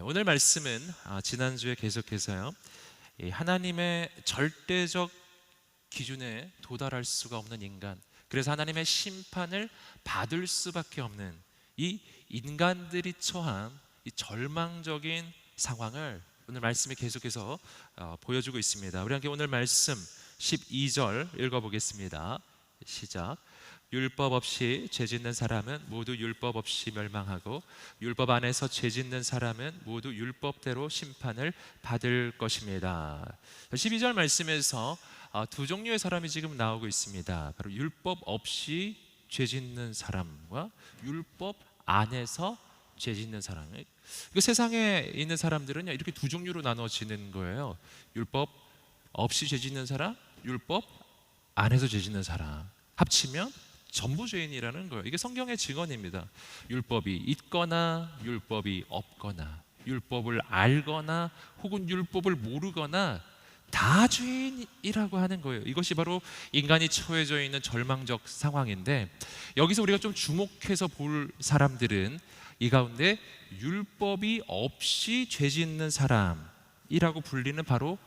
오늘 말씀은 지난주에 계속해서요, 하나님의 절대적 기준에 도달할 수가 없는 인간, 그래서 하나님의 심판을 받을 수밖에 없는 이 인간들이 처한 이 절망적인 상황을 오늘 말씀이 계속해서 보여주고 있습니다. 우리 함께 오늘 말씀 12절 읽어보겠습니다. 시작. 율법 없이 죄짓는 사람은 모두 율법 없이 멸망하고 율법 안에서 죄짓는 사람은 모두 율법대로 심판을 받을 것입니다. 12절 말씀에서 두 종류의 사람이 지금 나오고 있습니다. 바로 율법 없이 죄짓는 사람과 율법 안에서 죄짓는 사람. 세상에 있는 사람들은 이렇게 두 종류로 나눠지는 거예요. 율법 없이 죄짓는 사람, 율법 안에서 죄짓는 사람. 합치면 전부 죄인이라는 거예요. 이게 성경의 증언입니다. 율법이 있거나 율법이 없거나, 율법을 알거나 혹은 율법을 모르거나 다 죄인이라고 하는 거예요. 이것이 바로 인간이 처해져 있는 절망적 상황인데, 여기서 우리가 좀 주목해서 볼 사람들은 이 가운데 율법이 없이 죄짓는 사람이라고 불리는 바로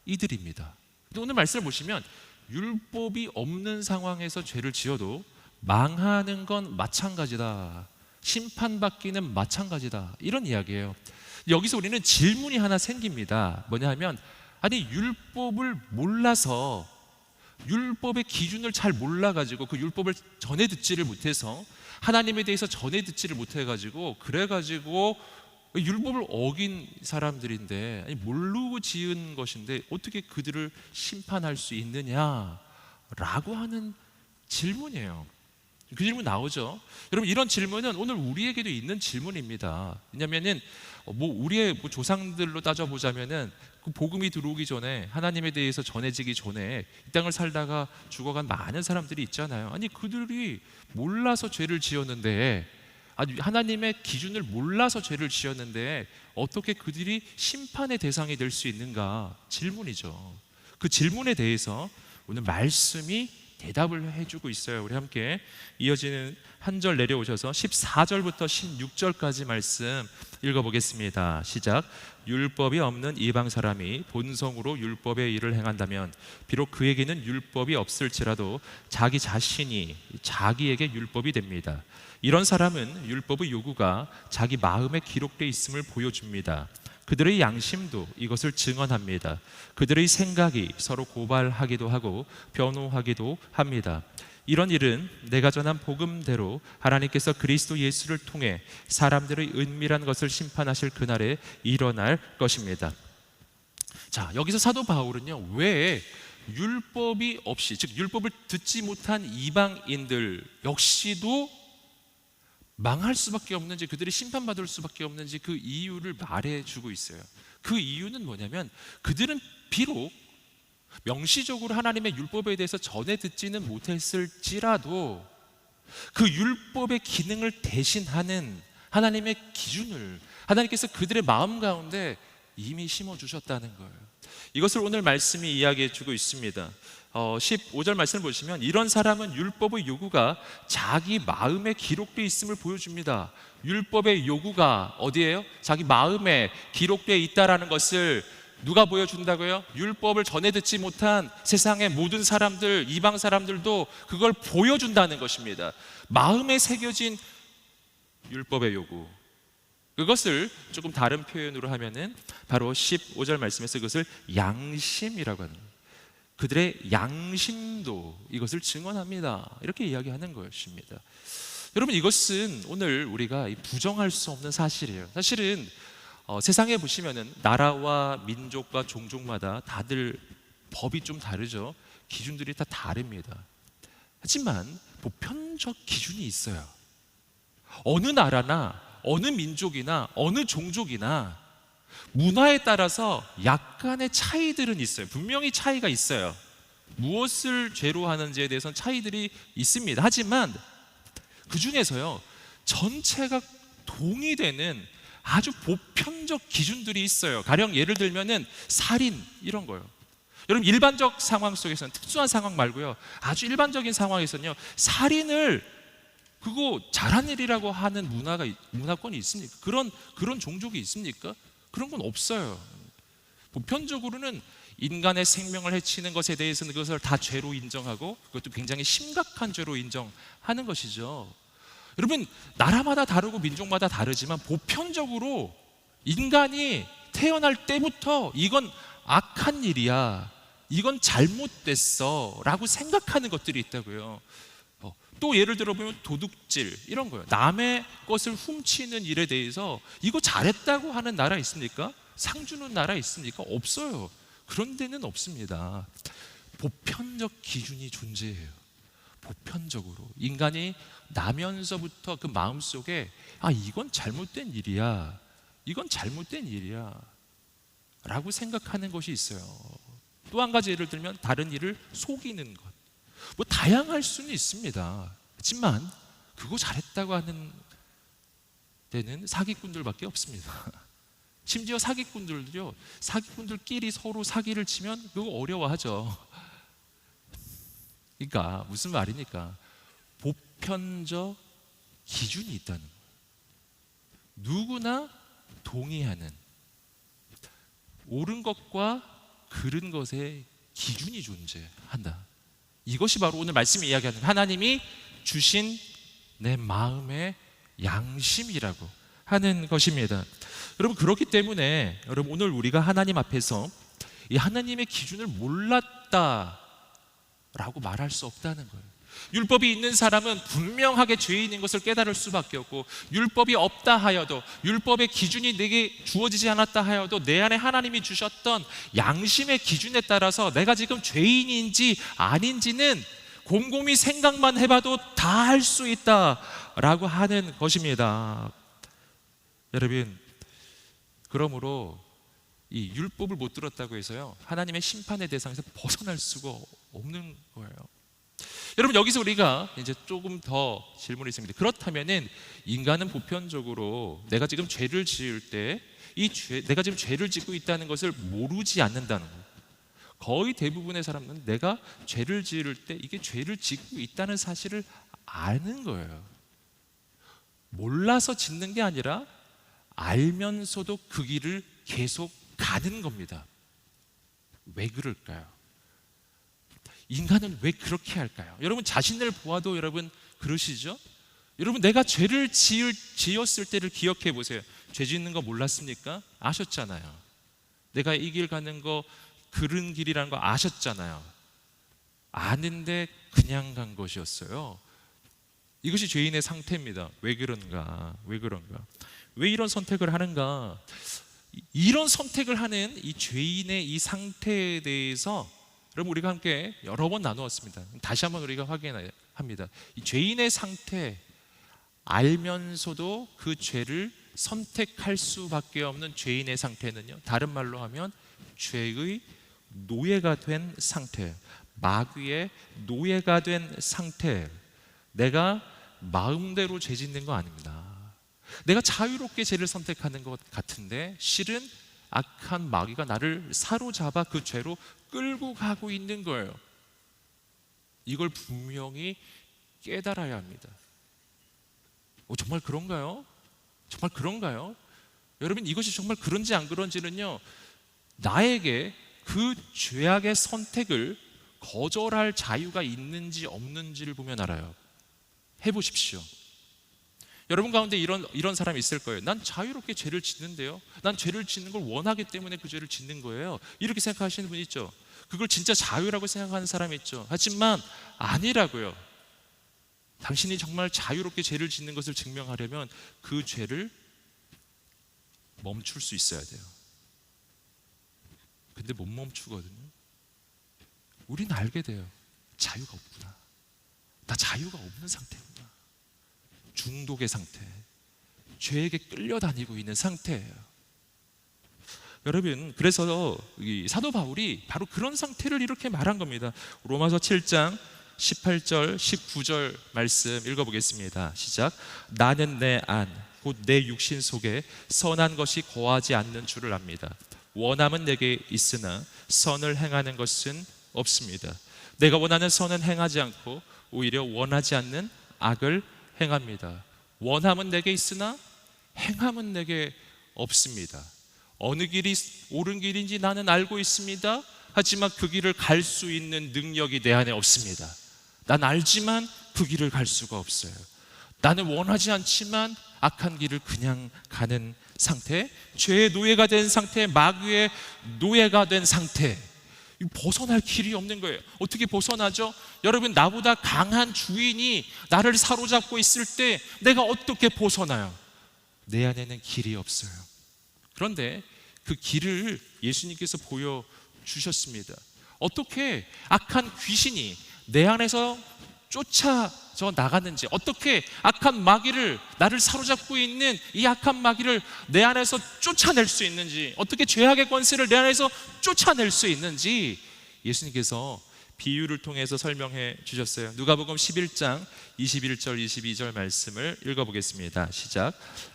이들입니다. 오늘 말씀을 보시면 율법이 없는 상황에서 죄를 지어도 망하는 건 마찬가지다, 심판받기는 마찬가지다, 이런 이야기예요. 여기서 우리는 질문이 하나 생깁니다. 뭐냐 하면, 아니 율법을 몰라서, 율법의 기준을 잘 몰라가지고 그 율법을 전해 듣지를 못해서, 하나님에 대해서 전해 듣지를 못해가지고 그래가지고 율법을 어긴 사람들인데, 아니 모르고 지은 것인데 어떻게 그들을 심판할 수 있느냐라고 하는 질문이에요. 그 질문 나오죠. 여러분, 이런 질문은 오늘 우리에게도 있는 질문입니다. 왜냐하면은 우리의 조상들로 따져보자면은 그 복음이 들어오기 전에, 하나님에 대해서 전해지기 전에 이 땅을 살다가 죽어간 많은 사람들이 있잖아요. 아니 그들이 몰라서 죄를 지었는데, 하나님의 기준을 몰라서 죄를 지었는데 어떻게 그들이 심판의 대상이 될 수 있는가, 질문이죠. 그 질문에 대해서 오늘 말씀이 대답을 해주고 있어요. 우리 함께 이어지는 한 절 내려오셔서 14절부터 16절까지 말씀 읽어보겠습니다. 시작. 율법이 없는 이방 사람이 본성으로 율법의 일을 행한다면 비록 그에게는 율법이 없을지라도 자기 자신이 자기에게 율법이 됩니다. 이런 사람은 율법의 요구가 자기 마음에 기록되어 있음을 보여줍니다. 그들의 양심도 이것을 증언합니다. 그들의 생각이 서로 고발하기도 하고 변호하기도 합니다. 이런 일은 내가 전한 복음대로 하나님께서 그리스도 예수를 통해 사람들의 은밀한 것을 심판하실 그날에 일어날 것입니다. 자, 여기서 사도 바울은요, 왜 율법이 없이, 즉 율법을 듣지 못한 이방인들 역시도 망할 수밖에 없는지, 그들이 심판받을 수밖에 없는지 그 이유를 말해주고 있어요. 그 이유는 뭐냐면, 그들은 비록 명시적으로 하나님의 율법에 대해서 전해 듣지는 못했을지라도 그 율법의 기능을 대신하는 하나님의 기준을 하나님께서 그들의 마음 가운데 이미 심어주셨다는 거예요. 이것을 오늘 말씀이 이야기해 주고 있습니다. 15절 말씀을 보시면, 이런 사람은 율법의 요구가 자기 마음에 기록되어 있음을 보여줍니다. 율법의 요구가 어디예요? 자기 마음에 기록되어 있다라는 것을 누가 보여준다고요? 율법을 전해 듣지 못한 세상의 모든 사람들, 이방 사람들도 그걸 보여준다는 것입니다. 마음에 새겨진 율법의 요구, 그것을 조금 다른 표현으로 하면은 바로 15절 말씀에서 그것을 양심이라고 하는 거예요. 그들의 양심도 이것을 증언합니다, 이렇게 이야기하는 것입니다. 여러분, 이것은 오늘 우리가 부정할 수 없는 사실이에요. 사실은 세상에 보시면은 나라와 민족과 종족마다 다들 법이 좀 다르죠. 기준들이 다 다릅니다. 하지만 보편적 기준이 있어요. 어느 나라나 어느 민족이나 어느 종족이나 문화에 따라서 약간의 차이들은 있어요. 분명히 차이가 있어요. 무엇을 죄로 하는지에 대해서는 차이들이 있습니다. 하지만 그 중에서요, 전체가 동의되는 아주 보편적 기준들이 있어요. 가령 예를 들면은 살인, 이런 거요. 여러분, 일반적 상황 속에서는, 특수한 상황 말고요, 아주 일반적인 상황에서는요, 살인을 그거 잘한 일이라고 하는 문화권이 있습니까? 그런 종족이 있습니까? 그런 건 없어요. 보편적으로는 인간의 생명을 해치는 것에 대해서는 그것을 다 죄로 인정하고 그것도 굉장히 심각한 죄로 인정하는 것이죠. 여러분, 나라마다 다르고 민족마다 다르지만 보편적으로 인간이 태어날 때부터 이건 악한 일이야, 이건 잘못됐어 라고 생각하는 것들이 있다고요. 또 예를 들어 보면 도둑질 이런 거예요. 남의 것을 훔치는 일에 대해서 이거 잘했다고 하는 나라 있습니까? 상 주는 나라 있습니까? 없어요. 그런 데는 없습니다. 보편적 기준이 존재해요. 보편적으로 인간이 나면서부터 그 마음속에 이건 잘못된 일이야, 이건 잘못된 일이야 라고 생각하는 것이 있어요. 또 한 가지 예를 들면 다른 일을 속이는 것, 뭐 다양할 수는 있습니다. 하지만 그거 잘했다고 하는 데는 사기꾼들밖에 없습니다. 심지어 사기꾼들도요, 사기꾼들끼리 서로 사기를 치면 그거 어려워하죠. 그러니까 무슨 말입니까? 보편적 기준이 있다는 거예요. 누구나 동의하는 옳은 것과 그른 것의 기준이 존재한다. 이것이 바로 오늘 말씀이 이야기하는 하나님이 주신 내 마음의 양심이라고 하는 것입니다. 여러분, 그렇기 때문에 여러분, 오늘 우리가 하나님 앞에서 이 하나님의 기준을 몰랐다라고 말할 수 없다는 거예요. 율법이 있는 사람은 분명하게 죄인인 것을 깨달을 수밖에 없고, 율법이 없다 하여도, 율법의 기준이 내게 주어지지 않았다 하여도 내 안에 하나님이 주셨던 양심의 기준에 따라서 내가 지금 죄인인지 아닌지는 곰곰이 생각만 해봐도 다 할 수 있다라고 하는 것입니다. 여러분, 그러므로 이 율법을 못 들었다고 해서요, 하나님의 심판의 대상에서 벗어날 수가 없는 거예요. 여러분, 여기서 우리가 이제 조금 더 질문이 있습니다. 그렇다면은 인간은 보편적으로 내가 지금 죄를 지을 때 내가 지금 죄를 짓고 있다는 것을 모르지 않는다는 거예요. 거의 대부분의 사람은 내가 죄를 지을 때 이게 죄를 짓고 있다는 사실을 아는 거예요. 몰라서 짓는 게 아니라 알면서도 그 길을 계속 가는 겁니다. 왜 그럴까요? 인간은 왜 그렇게 할까요? 여러분, 자신을 보아도 여러분 그러시죠? 여러분, 내가 죄를 지었을 때를 기억해 보세요. 죄 짓는 거 몰랐습니까? 아셨잖아요. 내가 이 길 가는 거 그른 길이라는 거 아셨잖아요. 아는데 그냥 간 것이었어요. 이것이 죄인의 상태입니다. 왜 그런가? 왜 이런 선택을 하는가? 이런 선택을 하는 이 죄인의 이 상태에 대해서 여러분, 우리가 함께 여러 번 나누었습니다. 다시 한번 우리가 확인합니다. 이 죄인의 상태, 알면서도 그 죄를 선택할 수밖에 없는 죄인의 상태는요, 다른 말로 하면 죄의 노예가 된 상태, 마귀의 노예가 된 상태. 내가 마음대로 죄 짓는 거 아닙니다. 내가 자유롭게 죄를 선택하는 것 같은데 실은 악한 마귀가 나를 사로잡아 그 죄로 끌고 가고 있는 거예요. 이걸 분명히 깨달아야 합니다. 정말 그런가요? 정말 그런가요? 여러분, 이것이 정말 그런지 안 그런지는요, 나에게 그 죄악의 선택을 거절할 자유가 있는지 없는지를 보면 알아요. 해보십시오. 여러분 가운데 이런 사람이 있을 거예요. 난 자유롭게 죄를 짓는데요, 난 죄를 짓는 걸 원하기 때문에 그 죄를 짓는 거예요. 이렇게 생각하시는 분 있죠. 그걸 진짜 자유라고 생각하는 사람이 있죠. 하지만 아니라고요. 당신이 정말 자유롭게 죄를 짓는 것을 증명하려면 그 죄를 멈출 수 있어야 돼요. 근데 못 멈추거든요. 우리는 알게 돼요. 자유가 없구나. 나 자유가 없는 상태구나. 중독의 상태, 죄에게 끌려다니고 있는 상태예요. 여러분, 그래서 이 사도 바울이 바로 그런 상태를 이렇게 말한 겁니다. 로마서 7장 18절 19절 말씀 읽어보겠습니다. 시작. 나는 내 안, 곧 내 육신 속에 선한 것이 거하지 않는 줄을 압니다. 원함은 내게 있으나 선을 행하는 것은 없습니다. 내가 원하는 선은 행하지 않고 오히려 원하지 않는 악을 행합니다. 원함은 내게 있으나 행함은 내게 없습니다. 어느 길이 옳은 길인지 나는 알고 있습니다. 하지만 그 길을 갈 수 있는 능력이 내 안에 없습니다. 난 알지만 그 길을 갈 수가 없어요. 나는 원하지 않지만 악한 길을 그냥 가는 상태, 죄의 노예가 된 상태, 마귀의 노예가 된 상태, 벗어날 길이 없는 거예요. 어떻게 벗어나죠? 여러분, 나보다 강한 주인이 나를 사로잡고 있을 때 내가 어떻게 벗어나요? 내 안에는 길이 없어요. 그런데 그 길을 예수님께서 보여주셨습니다. 어떻게 악한 귀신이 내 안에서 쫓아져 나가는지, 어떻게 악한 마귀를, 나를 사로잡고 있는 이 악한 마귀를 내 안에서 쫓아낼 수 있는지, 어떻게 죄악의 권세를 내 안에서 쫓아낼 수 있는지 예수님께서 비유를 통해서 설명해 주셨어요. 누가복음 11장 21절 22절 말씀을 읽어보겠습니다. 시작.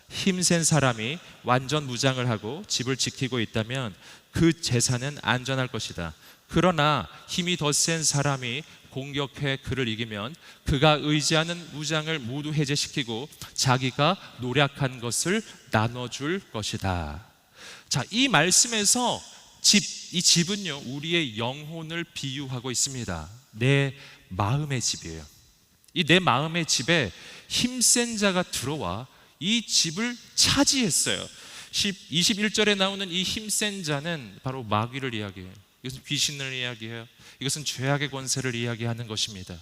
힘센 사람이 완전 무장을 하고 집을 지키고 있다면 그 재산은 안전할 것이다. 그러나 힘이 더 센 사람이 공격해 그를 이기면 그가 의지하는 무장을 모두 해제시키고 자기가 노력한 것을 나눠줄 것이다. 자, 이 말씀에서 이 집은요, 우리의 영혼을 비유하고 있습니다. 내 마음의 집이에요. 이 내 마음의 집에 힘센 자가 들어와 이 집을 차지했어요. 21절에 나오는 이 힘센 자는 바로 마귀를 이야기해요. 이것은 귀신을 이야기해요. 이것은 죄악의 권세를 이야기하는 것입니다.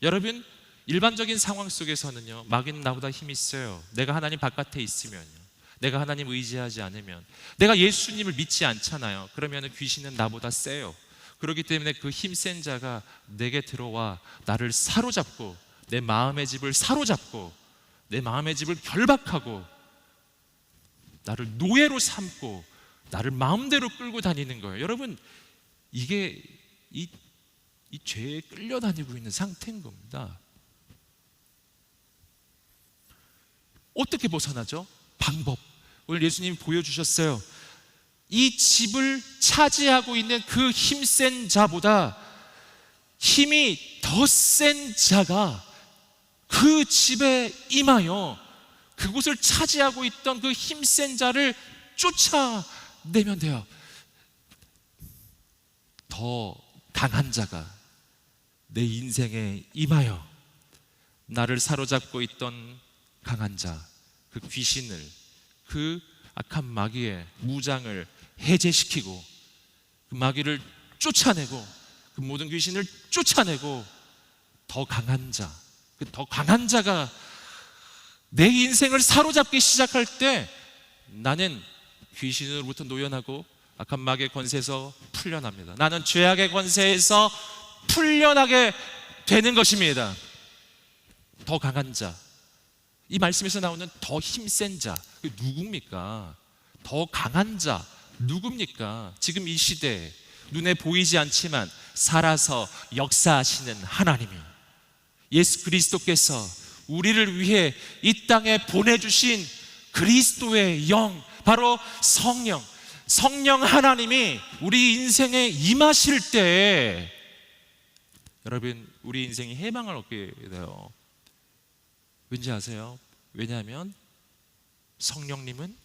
여러분, 일반적인 상황 속에서는요, 마귀는 나보다 힘이 있어요. 내가 하나님 바깥에 있으면요, 내가 하나님 의지하지 않으면, 내가 예수님을 믿지 않잖아요. 그러면 귀신은 나보다 세요. 그렇기 때문에 그 힘센 자가 내게 들어와 나를 사로잡고, 내 마음의 집을 사로잡고, 내 마음의 집을 결박하고, 나를 노예로 삼고, 나를 마음대로 끌고 다니는 거예요. 여러분, 이게 이 죄에 끌려다니고 있는 상태인 겁니다. 어떻게 벗어나죠? 방법, 오늘 예수님이 보여주셨어요. 이 집을 차지하고 있는 그 힘센 자보다 힘이 더 센 자가 그 집에 임하여 그곳을 차지하고 있던 그 힘센 자를 쫓아내면 돼요. 더 강한 자가 내 인생에 임하여 나를 사로잡고 있던 강한 자, 그 귀신을, 그 악한 마귀의 무장을 해제시키고 그 마귀를 쫓아내고 그 모든 귀신을 쫓아내고 더 강한 자, 그 더 강한 자가 내 인생을 사로잡기 시작할 때 나는 귀신으로부터 노연하고 악한 마귀의 권세에서 풀려납니다. 나는 죄악의 권세에서 풀려나게 되는 것입니다. 더 강한 자, 이 말씀에서 나오는 더 힘센 자, 누굽니까? 더 강한 자 누굽니까? 지금 이 시대에 눈에 보이지 않지만 살아서 역사하시는 하나님이, 예수 그리스도께서 우리를 위해 이 땅에 보내주신 그리스도의 영, 바로 성령 하나님이 우리 인생에 임하실 때 여러분, 우리 인생이 해방을 얻게 돼요. 왠지 아세요? 왜냐하면 성령님은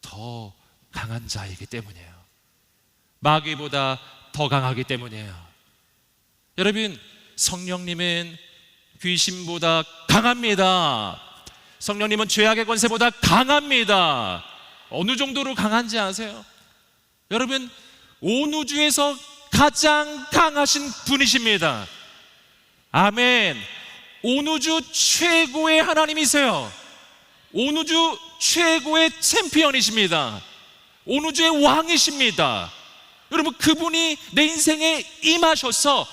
더 강한 자이기 때문이에요. 마귀보다 더 강하기 때문이에요. 여러분, 성령님은 귀신보다 강합니다. 성령님은 죄악의 권세보다 강합니다. 어느 정도로 강한지 아세요? 여러분, 온 우주에서 가장 강하신 분이십니다. 아멘. 온 우주 최고의 하나님이세요. 온 우주 최고의 챔피언이십니다. 온 우주의 왕이십니다. 여러분, 그분이 내 인생에 임하셔서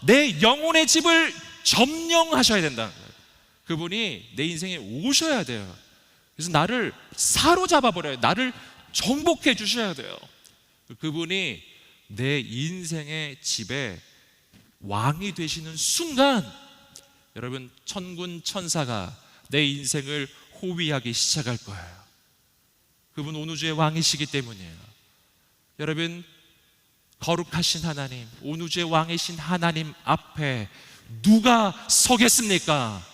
내 영혼의 집을 점령하셔야 된다는 거예요. 그분이 내 인생에 오셔야 돼요. 그래서 나를 사로잡아 버려요. 나를 정복해 주셔야 돼요. 그분이 내 인생의 집에 왕이 되시는 순간 여러분, 천군 천사가 내 인생을 호위하기 시작할 거예요. 그분 온 우주의 왕이시기 때문이에요. 여러분, 거룩하신 하나님, 온 우주의 왕이신 하나님 앞에 누가 서겠습니까?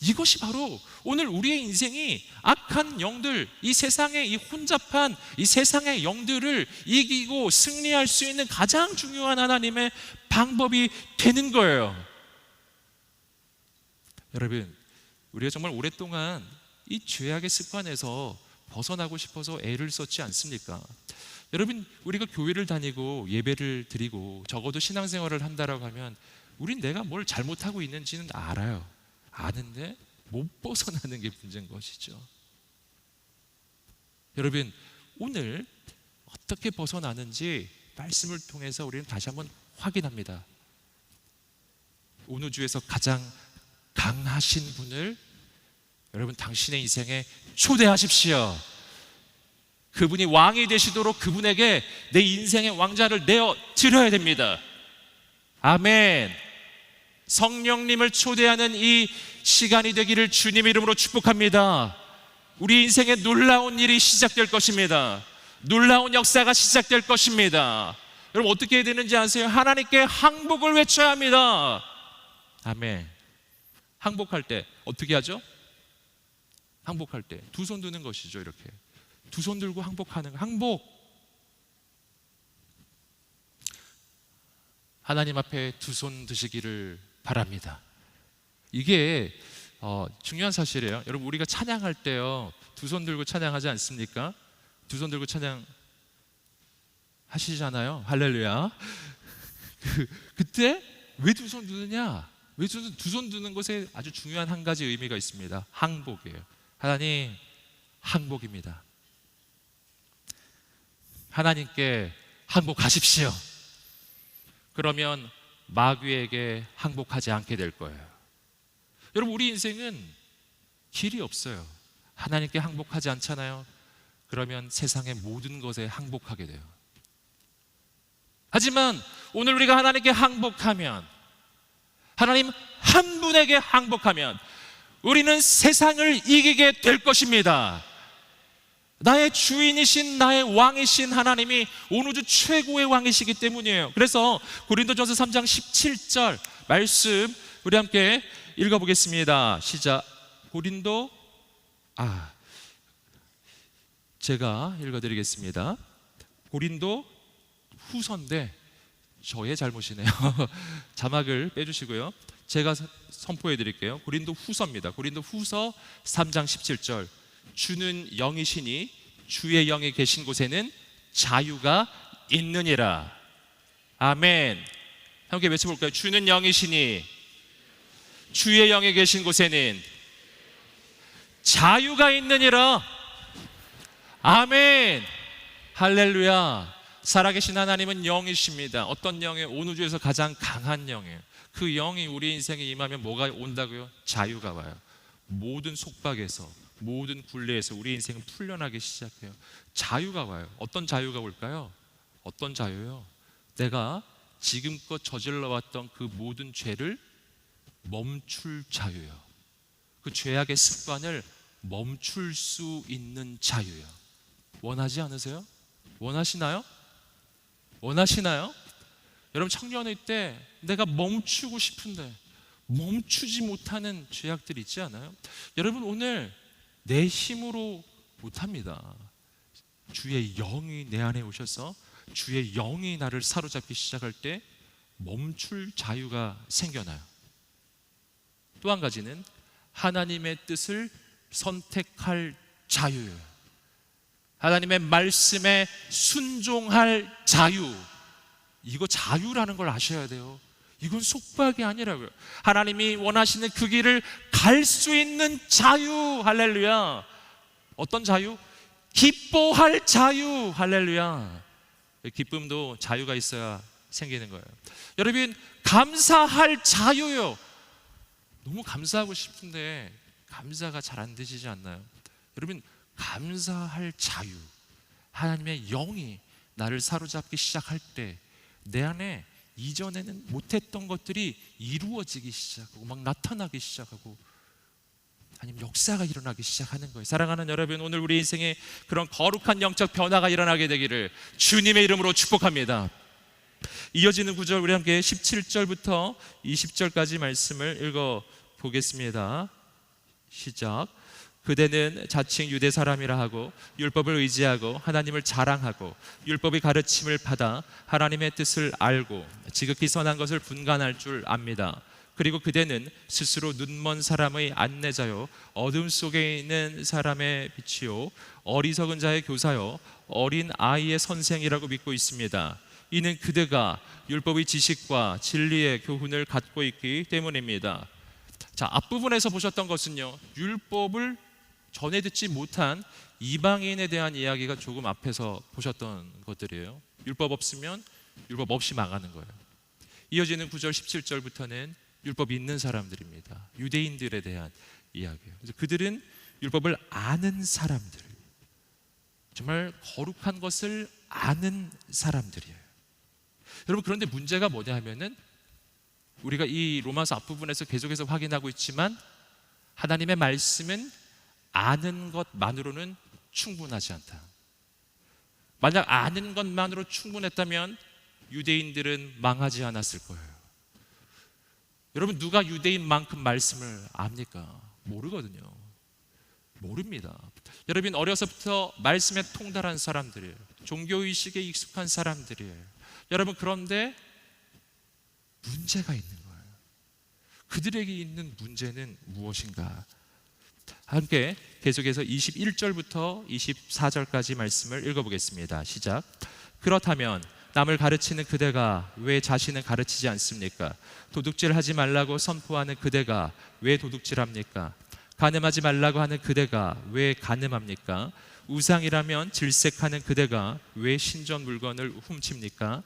이것이 바로 오늘 우리의 인생이 악한 영들, 이 세상의 이 혼잡한 이 세상의 영들을 이기고 승리할 수 있는 가장 중요한 하나님의 방법이 되는 거예요. 여러분, 우리가 정말 오랫동안 이 죄악의 습관에서 벗어나고 싶어서 애를 썼지 않습니까? 여러분, 우리가 교회를 다니고 예배를 드리고 적어도 신앙생활을 한다라고 하면 우린 내가 뭘 잘못하고 있는지는 알아요. 아는데 못 벗어나는 게 문제인 것이죠. 여러분, 오늘 어떻게 벗어나는지 말씀을 통해서 우리는 다시 한번 확인합니다. 어느 주에서 가장 강하신 분을 여러분 당신의 인생에 초대하십시오. 그분이 왕이 되시도록 그분에게 내 인생의 왕자를 내어 드려야 됩니다. 아멘. 성령님을 초대하는 이 시간이 되기를 주님의 이름으로 축복합니다. 우리 인생에 놀라운 일이 시작될 것입니다. 놀라운 역사가 시작될 것입니다. 여러분, 어떻게 해야 되는지 아세요? 하나님께 항복을 외쳐야 합니다. 아멘. 항복할 때 어떻게 하죠? 항복할 때 두 손 드는 것이죠. 이렇게 두 손 들고 항복하는 항복. 하나님 앞에 두 손 드시기를 바랍니다. 이게 중요한 사실이에요. 여러분, 우리가 찬양할 때요 두 손 들고 찬양하지 않습니까? 두 손 들고 찬양 하시잖아요. 할렐루야. 그때 왜 두 손 드느냐? 왜 두 손 드는 것에 아주 중요한 한 가지 의미가 있습니다. 항복이에요. 하나님, 항복입니다. 하나님께 항복하십시오. 그러면 마귀에게 항복하지 않게 될 거예요. 여러분, 우리 인생은 길이 없어요. 하나님께 항복하지 않잖아요. 그러면 세상의 모든 것에 항복하게 돼요. 하지만 오늘 우리가 하나님께 항복하면, 하나님 한 분에게 항복하면 우리는 세상을 이기게 될 것입니다. 나의 주인이신, 나의 왕이신 하나님이 온 우주 최고의 왕이시기 때문이에요. 그래서 고린도전서 3장 17절 말씀 우리 함께 읽어보겠습니다. 시작. 제가 읽어드리겠습니다. 고린도 후서인데 저의 잘못이네요. 자막을 빼주시고요. 제가 선포해 드릴게요. 고린도 후서입니다. 고린도 후서 3장 17절. 주는 영이시니 주의 영이 계신 곳에는 자유가 있느니라. 아멘. 함께 외쳐볼까요? 주는 영이시니 주의 영이 계신 곳에는 자유가 있느니라. 아멘. 할렐루야. 살아계신 하나님은 영이십니다. 어떤 영이에요? 온 우주에서 가장 강한 영이에요. 그 영이 우리 인생에 임하면 뭐가 온다고요? 자유가 와요. 모든 속박에서, 모든 굴레에서 우리 인생은 풀려나기 시작해요. 자유가 와요. 어떤 자유가 올까요? 어떤 자유요? 내가 지금껏 저질러왔던 그 모든 죄를 멈출 자유요. 그 죄악의 습관을 멈출 수 있는 자유요. 원하지 않으세요? 원하시나요? 원하시나요? 여러분, 청년의 때 내가 멈추고 싶은데 멈추지 못하는 죄악들이 있지 않아요? 여러분, 오늘 내 힘으로 못합니다. 주의 영이 내 안에 오셔서 주의 영이 나를 사로잡기 시작할 때 멈출 자유가 생겨나요. 또 한 가지는 하나님의 뜻을 선택할 자유예요. 하나님의 말씀에 순종할 자유. 이거 자유라는 걸 아셔야 돼요. 이건 속박이 아니라고요. 하나님이 원하시는 그 길을 갈 수 있는 자유. 할렐루야. 어떤 자유? 기뻐할 자유. 할렐루야. 기쁨도 자유가 있어야 생기는 거예요. 여러분, 감사할 자유요. 너무 감사하고 싶은데 감사가 잘 안 되시지 않나요? 여러분, 감사할 자유. 하나님의 영이 나를 사로잡기 시작할 때 내 안에 이전에는 못했던 것들이 이루어지기 시작하고 막 나타나기 시작하고 아니면 역사가 일어나기 시작하는 거예요. 사랑하는 여러분, 오늘 우리 인생에 그런 거룩한 영적 변화가 일어나게 되기를 주님의 이름으로 축복합니다. 이어지는 구절 우리 함께 17절부터 20절까지 말씀을 읽어보겠습니다. 시작. 그대는 자칭 유대 사람이라 하고 율법을 의지하고 하나님을 자랑하고 율법의 가르침을 받아 하나님의 뜻을 알고 지극히 선한 것을 분간할 줄 압니다. 그리고 그대는 스스로 눈먼 사람의 안내자요 어둠 속에 있는 사람의 빛이요 어리석은 자의 교사요 어린 아이의 선생이라고 믿고 있습니다. 이는 그대가 율법의 지식과 진리의 교훈을 갖고 있기 때문입니다. 자, 앞부분에서 보셨던 것은요, 율법을 전에 듣지 못한 이방인에 대한 이야기가 조금 앞에서 보셨던 것들이에요. 율법 없으면 율법 없이 망하는 거예요. 이어지는 9절 17절부터는 율법이 있는 사람들입니다. 유대인들에 대한 이야기예요. 그래서 그들은 율법을 아는 사람들, 정말 거룩한 것을 아는 사람들이에요. 여러분, 그런데 문제가 뭐냐 하면은 우리가 이 로마서 앞부분에서 계속해서 확인하고 있지만 하나님의 말씀은 아는 것만으로는 충분하지 않다. 만약 아는 것만으로 충분했다면 유대인들은 망하지 않았을 거예요. 여러분, 누가 유대인만큼 말씀을 압니까? 모르거든요. 모릅니다. 여러분, 어려서부터 말씀에 통달한 사람들이에요. 종교의식에 익숙한 사람들이에요. 여러분, 그런데 문제가 있는 거예요. 그들에게 있는 문제는 무엇인가? 함께 계속해서 21절부터 24절까지 말씀을 읽어보겠습니다. 시작. 그렇다면 남을 가르치는 그대가 왜 자신은 가르치지 않습니까? 도둑질하지 말라고 선포하는 그대가 왜 도둑질합니까? 간음하지 말라고 하는 그대가 왜 간음합니까? 우상이라면 질색하는 그대가 왜 신전 물건을 훔칩니까?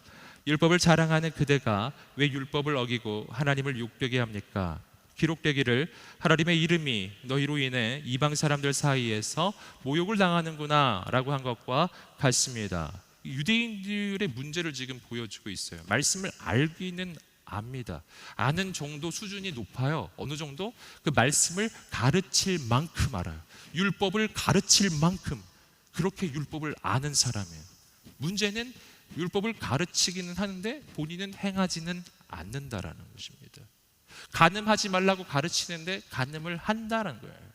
율법을 자랑하는 그대가 왜 율법을 어기고 하나님을 욕되게 합니까? 기록되기를 하나님의 이름이 너희로 인해 이방 사람들 사이에서 모욕을 당하는구나 라고 한 것과 같습니다. 유대인들의 문제를 지금 보여주고 있어요. 말씀을 알기는 압니다. 아는 정도 수준이 높아요. 어느 정도? 그 말씀을 가르칠 만큼 알아요. 율법을 가르칠 만큼 그렇게 율법을 아는 사람이에요. 문제는 율법을 가르치기는 하는데 본인은 행하지는 않는다라는 것입니다. 간음하지 말라고 가르치는데 간음을 한다는 거예요.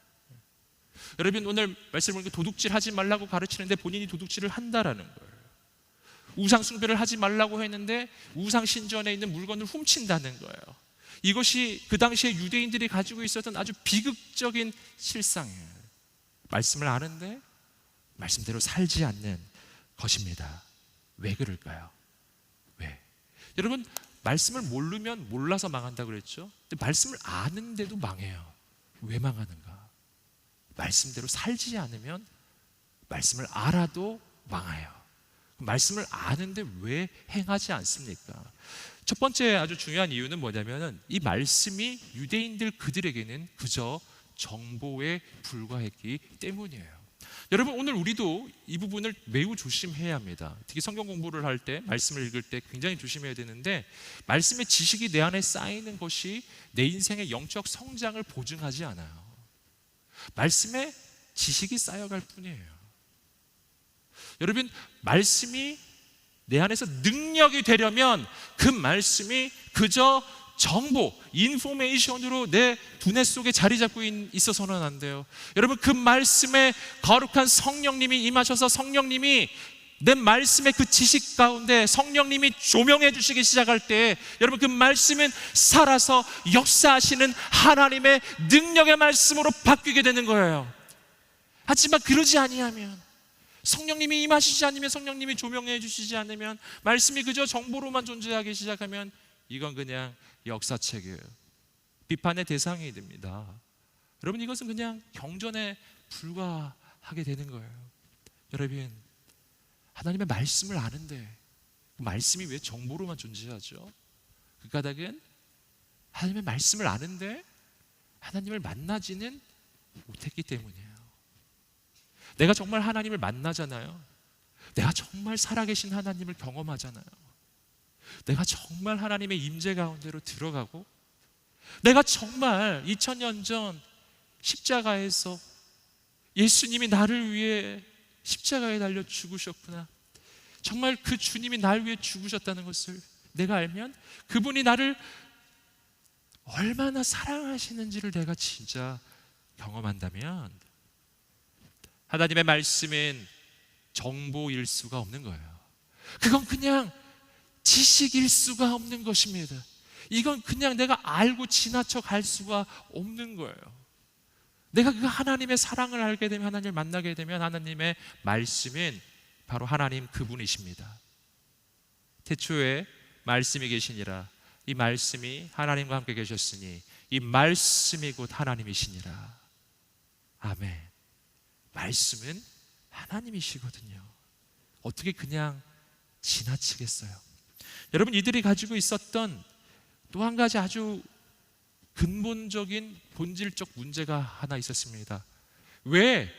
여러분, 오늘 말씀을 보니까 도둑질하지 말라고 가르치는데 본인이 도둑질을 한다라는 거예요. 우상 숭배를 하지 말라고 했는데 우상 신전에 있는 물건을 훔친다는 거예요. 이것이 그 당시에 유대인들이 가지고 있었던 아주 비극적인 실상이에요. 말씀을 아는데 말씀대로 살지 않는 것입니다. 왜 그럴까요? 왜? 여러분, 말씀을 모르면 몰라서 망한다고 그랬죠? 근데 말씀을 아는데도 망해요. 왜 망하는가? 말씀대로 살지 않으면 말씀을 알아도 망해요. 말씀을 아는데 왜 행하지 않습니까? 첫 번째 아주 중요한 이유는 뭐냐면 이 말씀이 유대인들 그들에게는 그저 정보에 불과했기 때문이에요. 여러분, 오늘 우리도 이 부분을 매우 조심해야 합니다. 특히 성경 공부를 할 때, 말씀을 읽을 때 굉장히 조심해야 되는데, 말씀의 지식이 내 안에 쌓이는 것이 내 인생의 영적 성장을 보증하지 않아요. 말씀에 지식이 쌓여갈 뿐이에요. 여러분, 말씀이 내 안에서 능력이 되려면 그 말씀이 그저 정보, 인포메이션으로 내 두뇌 속에 자리 잡고 있어서는 안 돼요. 여러분, 그 말씀에 거룩한 성령님이 임하셔서 성령님이 내 말씀의 그 지식 가운데 성령님이 조명해 주시기 시작할 때 여러분, 그 말씀은 살아서 역사하시는 하나님의 능력의 말씀으로 바뀌게 되는 거예요. 하지만 그러지 아니하면, 성령님이 임하시지 않으면, 성령님이 조명해 주시지 않으면, 말씀이 그저 정보로만 존재하기 시작하면 이건 그냥 역사책이에요. 비판의 대상이 됩니다. 여러분, 이것은 그냥 경전에 불과하게 되는 거예요. 여러분, 하나님의 말씀을 아는데 그 말씀이 왜 정보로만 존재하죠? 그 까닭은 하나님의 말씀을 아는데 하나님을 만나지는 못했기 때문이에요. 내가 정말 하나님을 만나잖아요. 내가 정말 살아계신 하나님을 경험하잖아요. 내가 정말 하나님의 임재 가운데로 들어가고, 내가 정말 2000년 전 십자가에서 예수님이 나를 위해 십자가에 달려 죽으셨구나, 정말 그 주님이 나를 위해 죽으셨다는 것을 내가 알면, 그분이 나를 얼마나 사랑하시는지를 내가 진짜 경험한다면 하나님의 말씀은 정보일 수가 없는 거예요. 그건 그냥 지식일 수가 없는 것입니다. 이건 그냥 내가 알고 지나쳐 갈 수가 없는 거예요. 내가 그 하나님의 사랑을 알게 되면, 하나님을 만나게 되면 하나님의 말씀은 바로 하나님 그분이십니다. 태초에 말씀이 계시니라. 이 말씀이 하나님과 함께 계셨으니 이 말씀이 곧 하나님이시니라. 아멘. 말씀은 하나님이시거든요. 어떻게 그냥 지나치겠어요? 여러분, 이들이 가지고 있었던 또 한 가지 아주 근본적인 본질적 문제가 하나 있었습니다. 왜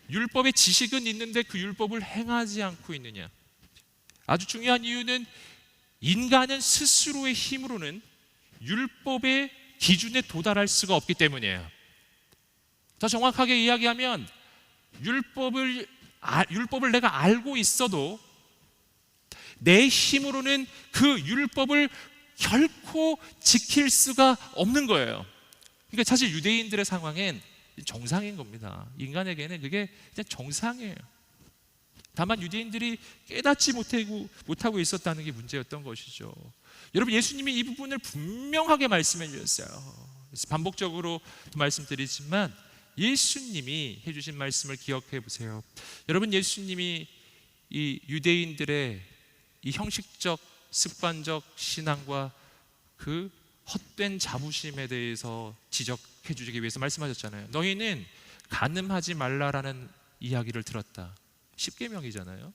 율법의 지식은 있는데 그 율법을 행하지 않고 있느냐? 아주 중요한 이유는 인간은 스스로의 힘으로는 율법의 기준에 도달할 수가 없기 때문이에요. 더 정확하게 이야기하면 율법을 내가 알고 있어도 내 힘으로는 그 율법을 결코 지킬 수가 없는 거예요. 그러니까 사실 유대인들의 상황은 정상인 겁니다. 인간에게는 그게 그냥 정상이에요. 다만 유대인들이 깨닫지 못하고 있었다는 게 문제였던 것이죠. 여러분, 예수님이 이 부분을 분명하게 말씀해 주셨어요. 그래서 반복적으로 말씀드리지만 예수님이 해주신 말씀을 기억해 보세요. 여러분, 예수님이 이 유대인들의 이 형식적 습관적 신앙과 그 헛된 자부심에 대해서 지적해 주기 위해서 말씀하셨잖아요. 너희는 간음하지 말라라는 이야기를 들었다. 십계명이잖아요.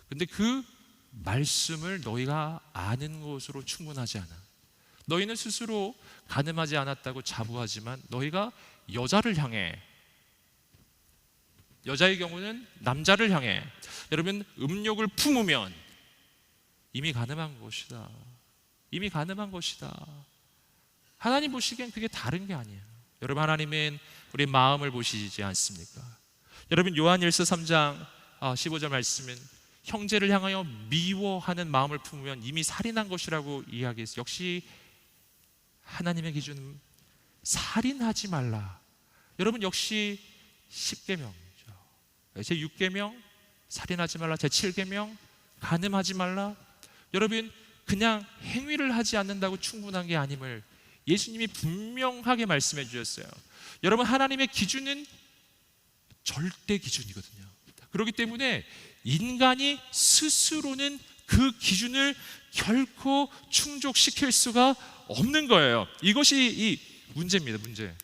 근데 그 말씀을 너희가 아는 것으로 충분하지 않아. 너희는 스스로 간음하지 않았다고 자부하지만 너희가 여자를 향해, 여자의 경우는 남자를 향해 여러분 음욕을 품으면 이미 간음한 것이다. 이미 간음한 것이다. 하나님 보시기엔 그게 다른 게 아니에요. 여러분, 하나님은 우리 마음을 보시지 않습니까? 여러분, 요한일서 3장 15절 말씀은 형제를 향하여 미워하는 마음을 품으면 이미 살인한 것이라고 이야기했어요. 역시 하나님의 기준은 살인하지 말라. 여러분, 역시 10계명이죠. 제6계명 살인하지 말라. 제7계명 간음하지 말라. 여러분, 그냥 행위를 하지 않는다고 충분한 게 아님을 예수님이 분명하게 말씀해 주셨어요. 여러분, 하나님의 기준은 절대 기준이거든요. 그렇기 때문에 인간이 스스로는 그 기준을 결코 충족시킬 수가 없는 거예요. 이것이 이 문제입니다. 문제.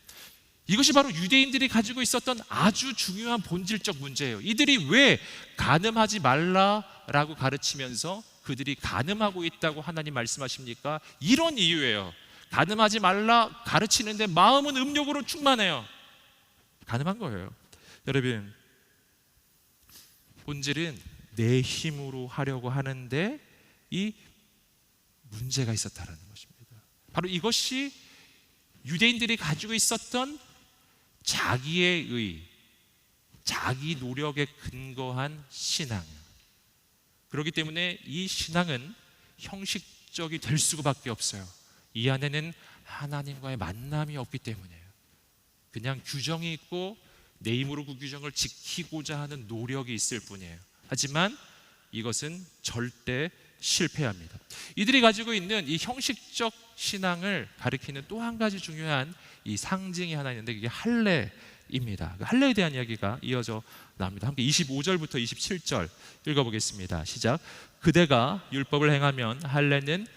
이것이 바로 유대인들이 가지고 있었던 아주 중요한 본질적 문제예요. 이들이 왜 간음하지 말라라고 가르치면서 그들이 간음하고 있다고 하나님 말씀하십니까? 이런 이유예요. 간음하지 말라 가르치는데 마음은 음욕으로 충만해요. 간음한 거예요. 여러분, 본질은 내 힘으로 하려고 하는데 이 문제가 있었다는 것입니다. 바로 이것이 유대인들이 가지고 있었던 자기의 의, 자기 노력에 근거한 신앙. 그렇기 때문에 이 신앙은 형식적이 될 수밖에 없어요. 이 안에는 하나님과의 만남이 없기 때문이에요. 그냥 규정이 있고 내 힘으로 그 규정을 지키고자 하는 노력이 있을 뿐이에요. 하지만 이것은 절대 실패합니다. 이들이 가지고 있는 이 형식적 신앙을 가리키는 또 한 가지 중요한 이 상징이 하나 있는데 그게 할례입니다. 그 할례에 대한 이야기가 이어져 나옵니다. 함께 25절부터 27절 읽어보겠습니다. 시작. 그대가 율법을 행하면 할례는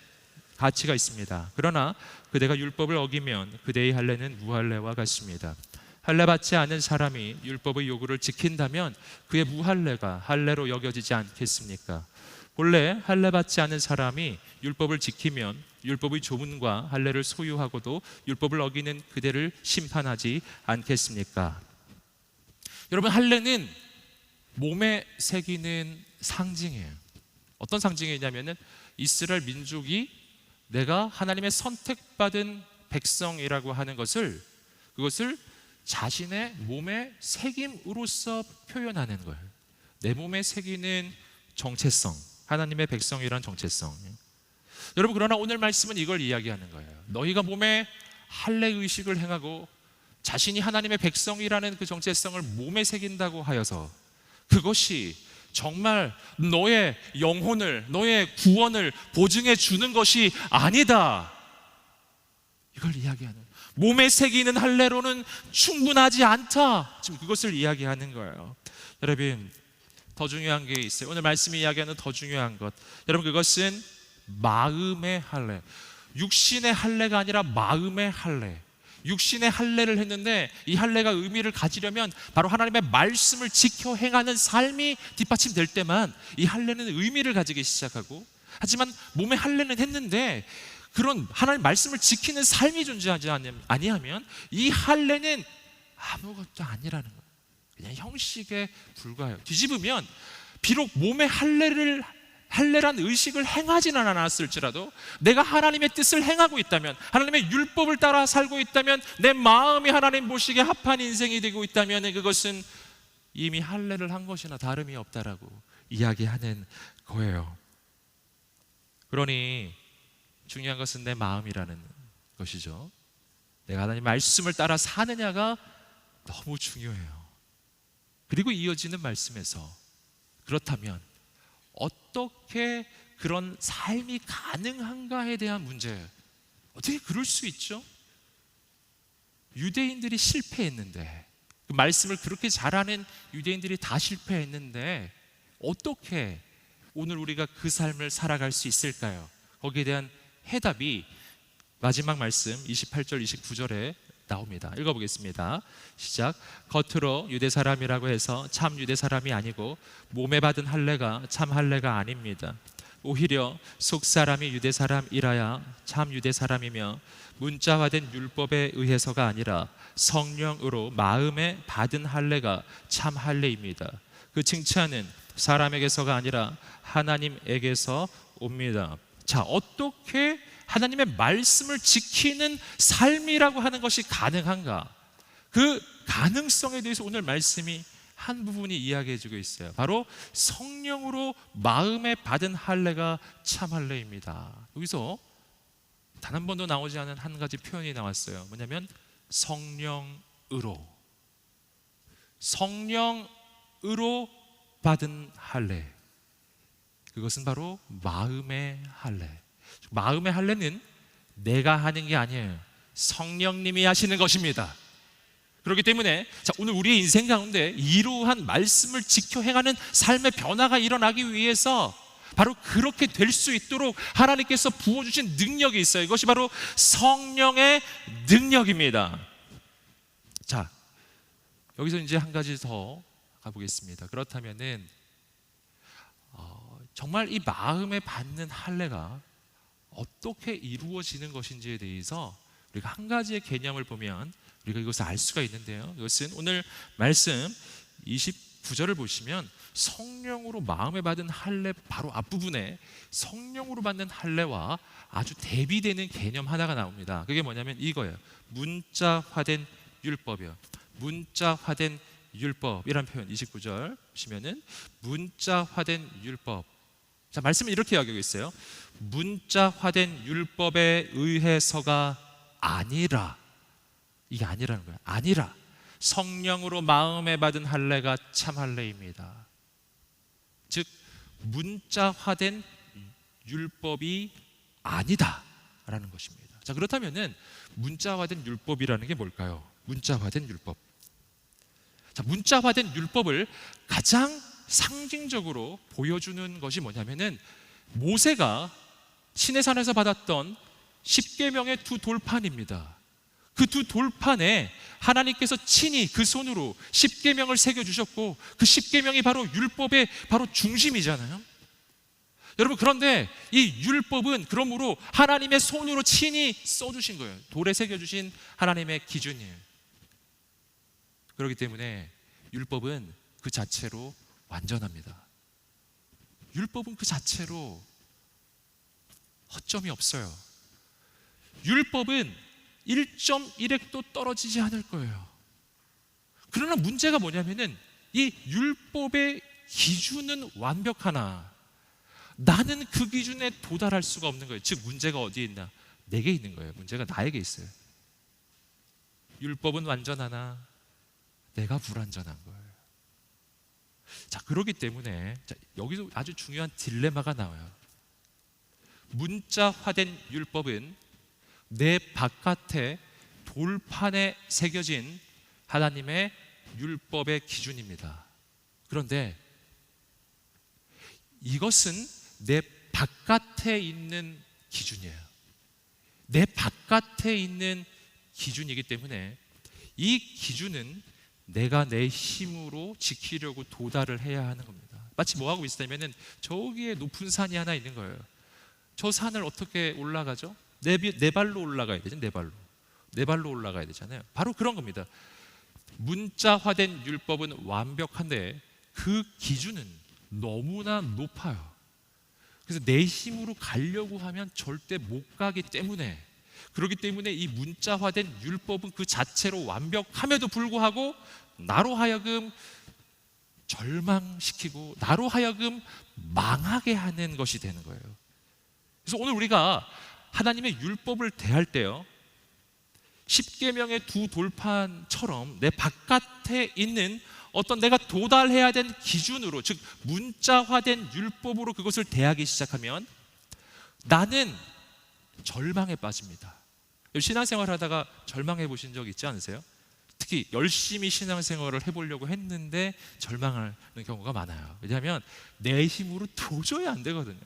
가치가 있습니다. 그러나 그대가 율법을 어기면 그대의 할례는 무할례와 같습니다. 할례 받지 않은 사람이 율법의 요구를 지킨다면 그의 무할례가 할례로 여겨지지 않겠습니까? 본래 할례 받지 않은 사람이 율법을 지키면 율법의 조문과 할례를 소유하고도 율법을 어기는 그대를 심판하지 않겠습니까? 여러분, 할례는 몸에 새기는 상징이에요. 어떤 상징이냐면은 이스라엘 민족이 내가 하나님의 선택받은 백성이라고 하는 것을, 그것을 자신의 몸에 새김으로써 표현하는 거예요. 내 몸에 새기는 정체성, 하나님의 백성이란 정체성. 여러분, 그러나 오늘 말씀은 이걸 이야기하는 거예요. 너희가 몸에 할례 의식을 행하고 자신이 하나님의 백성이라는 그 정체성을 몸에 새긴다고 하여서 그것이 정말 너의 영혼을, 너의 구원을 보증해 주는 것이 아니다, 이걸 이야기하는, 몸에 새기는 할례로는 충분하지 않다, 지금 그것을 이야기하는 거예요. 여러분, 더 중요한 게 있어요. 오늘 말씀이 이야기하는 더 중요한 것, 여러분, 그것은 마음의 할례. 육신의 할례가 아니라 마음의 할례. 육신의 할례를 했는데 이 할례가 의미를 가지려면 바로 하나님의 말씀을 지켜 행하는 삶이 뒷받침될 때만 이 할례는 의미를 가지기 시작하고, 하지만 몸의 할례는 했는데 그런 하나님 말씀을 지키는 삶이 존재하지 아니하면 이 할례는 아무것도 아니라는 거예요. 그냥 형식에 불과해요. 뒤집으면 비록 몸의 할례란 의식을 행하지는 않았을지라도 내가 하나님의 뜻을 행하고 있다면, 하나님의 율법을 따라 살고 있다면, 내 마음이 하나님 보시기에 합한 인생이 되고 있다면 그것은 이미 할례를 한 것이나 다름이 없다라고 이야기하는 거예요. 그러니 중요한 것은 내 마음이라는 것이죠. 내가 하나님 말씀을 따라 사느냐가 너무 중요해요. 그리고 이어지는 말씀에서 그렇다면 어떻게 그런 삶이 가능한가에 대한 문제예요. 어떻게 그럴 수 있죠? 유대인들이 실패했는데, 그 말씀을 그렇게 잘하는 유대인들이 다 실패했는데 어떻게 오늘 우리가 그 삶을 살아갈 수 있을까요? 거기에 대한 해답이 마지막 말씀 28절 29절에 나옵니다. 읽어보겠습니다. 시작. 겉으로 유대 사람이라고 해서 참 유대 사람이 아니고 몸에 받은 할례가 참 할례가 아닙니다. 오히려 속 사람이 유대 사람이라야 참 유대 사람이며 문자화된 율법에 의해서가 아니라 성령으로 마음에 받은 할례가 참 할례입니다. 그 칭찬은 사람에게서가 아니라 하나님에게서 옵니다. 자, 어떻게 하나님의 말씀을 지키는 삶이라고 하는 것이 가능한가? 그 가능성에 대해서 오늘 말씀이 한 부분이 이야기해 주고 있어요. 바로 성령으로 마음에 받은 할례가 참 할례입니다. 여기서 단 한 번도 나오지 않은 한 가지 표현이 나왔어요. 뭐냐면 성령으로 받은 할례. 그것은 바로 마음의 할례. 마음의 할례는 내가 하는 게 아니에요. 성령님이 하시는 것입니다. 그렇기 때문에 자, 오늘 우리의 인생 가운데 이러한 말씀을 지켜 행하는 삶의 변화가 일어나기 위해서 바로 그렇게 될 수 있도록 하나님께서 부어주신 능력이 있어요. 이것이 바로 성령의 능력입니다. 자, 여기서 이제 한 가지 더 가보겠습니다. 그렇다면은 정말 이 마음에 받는 할례가 어떻게 이루어지는 것인지에 대해서 우리가 한 가지의 개념을 보면 우리가 이것을 알 수가 있는데요. 이것은 오늘 말씀 29절을 보시면 성령으로 마음에 받은 할례 바로 앞부분에 성령으로 받는 할례와 아주 대비되는 개념 하나가 나옵니다. 그게 뭐냐면 이거예요. 문자화된 율법이요. 문자화된 율법이란 표현 29절 보시면은 문자화된 율법. 자, 말씀은 이렇게 이야기하고 있어요. 문자화된 율법에 의해서가 아니라, 이게 아니라는 거예요. 아니라 성령으로 마음에 받은 할례가 참 할례입니다. 즉 문자화된 율법이 아니다라는 것입니다. 자, 그렇다면은 문자화된 율법이라는 게 뭘까요? 문자화된 율법. 자, 문자화된 율법을 가장 상징적으로 보여주는 것이 뭐냐면은 모세가 시내산에서 받았던 십계명의 두 돌판입니다. 그 두 돌판에 하나님께서 친히 그 손으로 십계명을 새겨주셨고 그 십계명이 바로 율법의 바로 중심이잖아요. 여러분, 그런데 이 율법은 그러므로 하나님의 손으로 친히 써주신 거예요. 돌에 새겨주신 하나님의 기준이에요. 그렇기 때문에 율법은 그 자체로 완전합니다. 율법은 그 자체로 허점이 없어요. 율법은 1.1획도 떨어지지 않을 거예요. 그러나 문제가 뭐냐면은 이 율법의 기준은 완벽하나 나는 그 기준에 도달할 수가 없는 거예요. 즉 문제가 어디에 있나? 내게 있는 거예요. 문제가 나에게 있어요. 율법은 완전하나 내가 불완전한 거예요. 자, 그렇기 때문에 여기서 아주 중요한 딜레마가 나와요. 문자화된 율법은 내 바깥에 돌판에 새겨진 하나님의 율법의 기준입니다. 그런데 이것은 내 바깥에 있는 기준이에요. 내 바깥에 있는 기준이기 때문에 이 기준은 내가 내 힘으로 지키려고 도달을 해야 하는 겁니다. 마치 뭐 하고 있다면은 저기에 높은 산이 하나 있는 거예요. 저 산을 어떻게 올라가죠? 내 발로 올라가야 되죠. 내 발로 올라가야 되잖아요. 바로 그런 겁니다. 문자화된 율법은 완벽한데 그 기준은 너무나 높아요. 그래서 내 힘으로 가려고 하면 절대 못 가기 때문에, 그렇기 때문에 이 문자화된 율법은 그 자체로 완벽함에도 불구하고 나로 하여금 절망시키고 나로 하여금 망하게 하는 것이 되는 거예요. 그래서 오늘 우리가 하나님의 율법을 대할 때요, 십계명의 두 돌판처럼 내 바깥에 있는 어떤 내가 도달해야 된 기준으로, 즉 문자화된 율법으로 그것을 대하기 시작하면 나는 절망에 빠집니다. 신앙생활 하다가 절망해 보신 적 있지 않으세요? 특히 열심히 신앙생활을 해보려고 했는데 절망하는 경우가 많아요. 왜냐하면 내 힘으로 도저히 안 되거든요.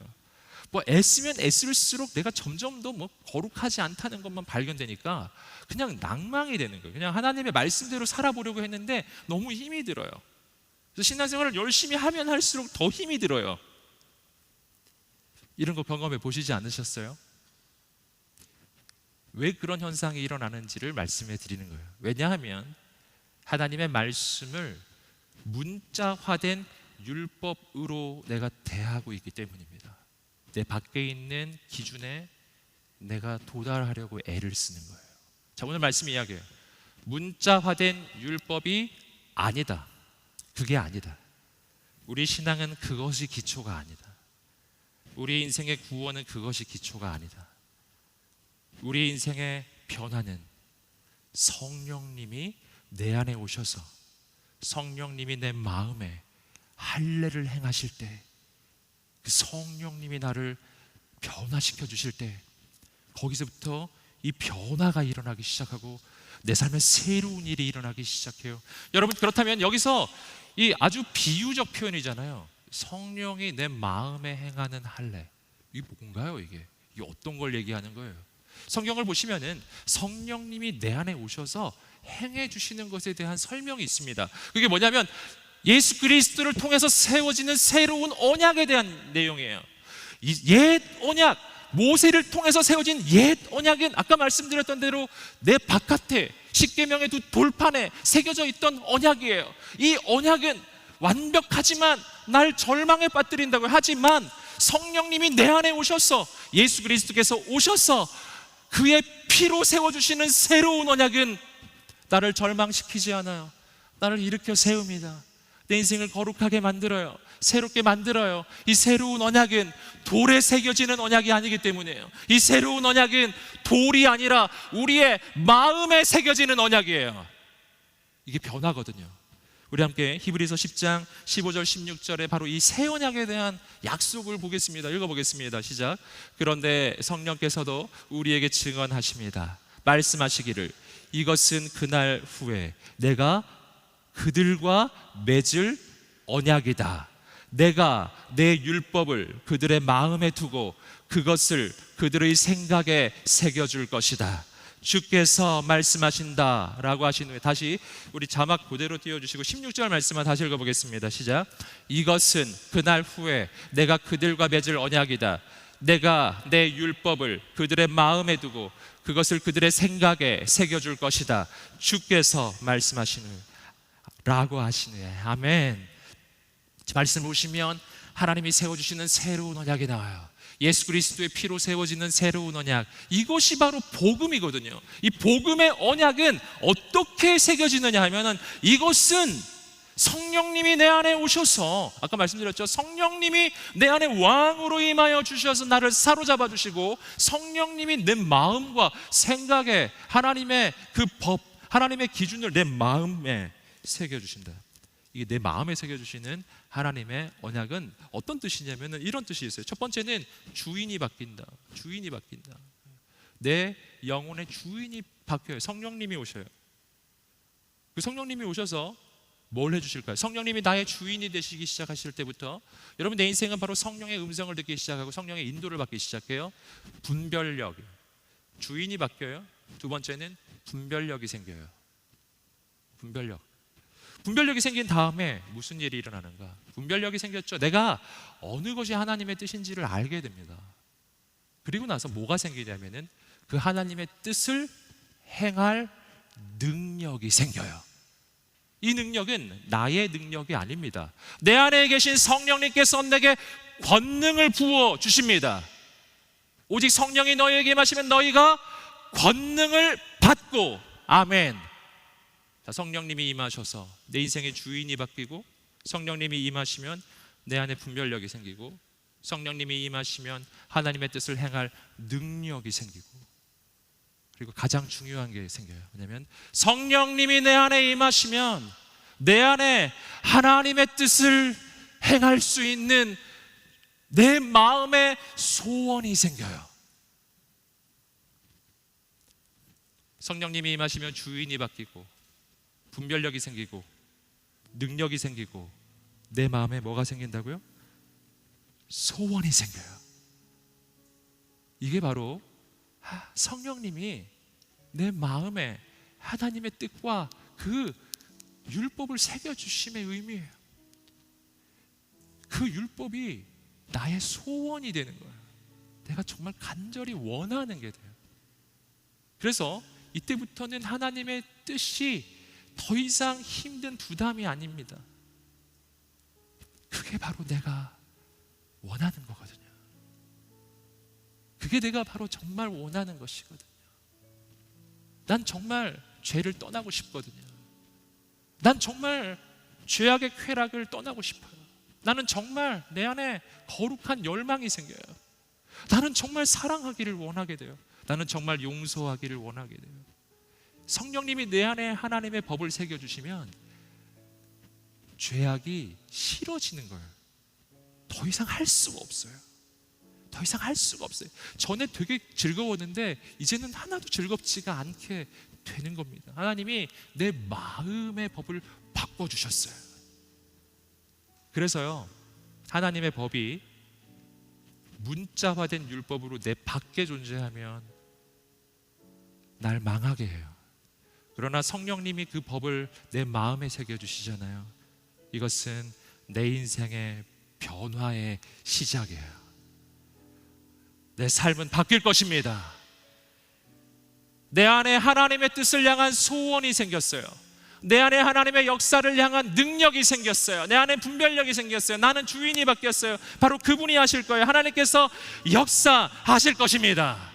뭐 애쓰면 애쓸수록 내가 점점 더 뭐 거룩하지 않다는 것만 발견되니까 그냥 낭망이 되는 거예요. 그냥 하나님의 말씀대로 살아보려고 했는데 너무 힘이 들어요. 그래서 신앙생활을 열심히 하면 할수록 더 힘이 들어요. 이런 거 경험해 보시지 않으셨어요? 왜 그런 현상이 일어나는지를 말씀해 드리는 거예요. 왜냐하면 하나님의 말씀을 문자화된 율법으로 내가 대하고 있기 때문입니다. 내 밖에 있는 기준에 내가 도달하려고 애를 쓰는 거예요. 자, 오늘 말씀 이야기해요. 문자화된 율법이 아니다. 그게 아니다. 우리 신앙은 그것이 기초가 아니다. 우리 인생의 구원은 그것이 기초가 아니다. 우리 인생의 변화는 성령님이 내 안에 오셔서 성령님이 내 마음에 할례를 행하실 때, 그 성령님이 나를 변화시켜 주실 때 거기서부터 이 변화가 일어나기 시작하고 내 삶에 새로운 일이 일어나기 시작해요. 여러분, 그렇다면 여기서 이 아주 비유적 표현이잖아요. 성령이 내 마음에 행하는 할례, 이게 뭔가요? 이게 어떤 걸 얘기하는 거예요? 성경을 보시면은 성령님이 내 안에 오셔서 행해 주시는 것에 대한 설명이 있습니다. 그게 뭐냐면 예수 그리스도를 통해서 세워지는 새로운 언약에 대한 내용이에요. 이 옛 언약, 모세를 통해서 세워진 옛 언약은 아까 말씀드렸던 대로 내 바깥에 십계명의 두 돌판에 새겨져 있던 언약이에요. 이 언약은 완벽하지만 날 절망에 빠뜨린다고 하지만 성령님이 내 안에 오셔서 예수 그리스도께서 오셔서 그의 피로 세워주시는 새로운 언약은 나를 절망시키지 않아요. 나를 일으켜 세웁니다. 내 인생을 거룩하게 만들어요. 새롭게 만들어요. 이 새로운 언약은 돌에 새겨지는 언약이 아니기 때문이에요. 이 새로운 언약은 돌이 아니라 우리의 마음에 새겨지는 언약이에요. 이게 변화거든요. 우리 함께 히브리서 10장 15절 16절에 바로 이 새 언약에 대한 약속을 보겠습니다. 읽어보겠습니다. 시작. 그런데 성령께서도 우리에게 증언하십니다. 말씀하시기를 이것은 그날 후에 내가 그들과 맺을 언약이다. 내가 내 율법을 그들의 마음에 두고 그것을 그들의 생각에 새겨줄 것이다. 주께서 말씀하신다 라고 하신 후에 다시 우리 자막 그대로 띄워주시고 16절 말씀만 다시 읽어보겠습니다. 시작. 이것은 그날 후에 내가 그들과 맺을 언약이다. 내가 내 율법을 그들의 마음에 두고 그것을 그들의 생각에 새겨줄 것이다. 주께서 말씀하신 후에 라고 하신 후에. 아멘. 말씀 보시면 하나님이 세워주시는 새로운 언약이 나와요. 예수 그리스도의 피로 세워지는 새로운 언약, 이것이 바로 복음이거든요. 이 복음의 언약은 어떻게 새겨지느냐 하면은 이것은 성령님이 내 안에 오셔서, 아까 말씀드렸죠, 성령님이 내 안에 왕으로 임하여 주셔서 나를 사로잡아 주시고 성령님이 내 마음과 생각에 하나님의 그 법, 하나님의 기준을 내 마음에 새겨주신다. 이게 내 마음에 새겨주시는 하나님의 언약은 어떤 뜻이냐면 이런 뜻이 있어요. 첫 번째는 주인이 바뀐다. 주인이 바뀐다. 내 영혼의 주인이 바뀌어요. 성령님이 오셔요. 그 성령님이 오셔서 뭘 해주실까요? 성령님이 나의 주인이 되시기 시작하실 때부터 여러분 내 인생은 바로 성령의 음성을 듣기 시작하고 성령의 인도를 받기 시작해요. 분별력, 주인이 바뀌어요. 두 번째는 분별력이 생겨요. 분별력이 생긴 다음에 무슨 일이 일어나는가? 분별력이 생겼죠. 내가 어느 것이 하나님의 뜻인지를 알게 됩니다. 그리고 나서 뭐가 생기냐면은 그 하나님의 뜻을 행할 능력이 생겨요. 이 능력은 나의 능력이 아닙니다. 내 안에 계신 성령님께서 내게 권능을 부어 주십니다. 오직 성령이 너희에게 임하시면 너희가 권능을 받고, 아멘. 자, 성령님이 임하셔서 내 인생의 주인이 바뀌고, 성령님이 임하시면 내 안에 분별력이 생기고, 성령님이 임하시면 하나님의 뜻을 행할 능력이 생기고, 그리고 가장 중요한 게 생겨요. 왜냐하면 성령님이 내 안에 임하시면 내 안에 하나님의 뜻을 행할 수 있는 내 마음의 소원이 생겨요. 성령님이 임하시면 주인이 바뀌고, 분별력이 생기고, 능력이 생기고, 내 마음에 뭐가 생긴다고요? 소원이 생겨요. 이게 바로 성령님이 내 마음에 하나님의 뜻과 그 율법을 새겨주심의 의미예요. 그 율법이 나의 소원이 되는 거예요. 내가 정말 간절히 원하는 게 돼요. 그래서 이때부터는 하나님의 뜻이 더 이상 힘든 부담이 아닙니다. 그게 바로 내가 원하는 거거든요. 그게 내가 바로 정말 원하는 것이거든요. 난 정말 죄를 떠나고 싶거든요. 난 정말 죄악의 쾌락을 떠나고 싶어요. 나는 정말 내 안에 거룩한 열망이 생겨요. 나는 정말 사랑하기를 원하게 돼요. 나는 정말 용서하기를 원하게 돼요. 성령님이 내 안에 하나님의 법을 새겨주시면 죄악이 싫어지는 거예요. 더 이상 할 수가 없어요. 더 이상 할 수가 없어요. 전에 되게 즐거웠는데 이제는 하나도 즐겁지가 않게 되는 겁니다. 하나님이 내 마음의 법을 바꿔주셨어요. 그래서요, 하나님의 법이 문자화된 율법으로 내 밖에 존재하면 날 망하게 해요. 그러나 성령님이 그 법을 내 마음에 새겨주시잖아요. 이것은 내 인생의 변화의 시작이에요. 내 삶은 바뀔 것입니다. 내 안에 하나님의 뜻을 향한 소원이 생겼어요. 내 안에 하나님의 역사를 향한 능력이 생겼어요. 내 안에 분별력이 생겼어요. 나는 주인이 바뀌었어요. 바로 그분이 하실 거예요. 하나님께서 역사하실 것입니다.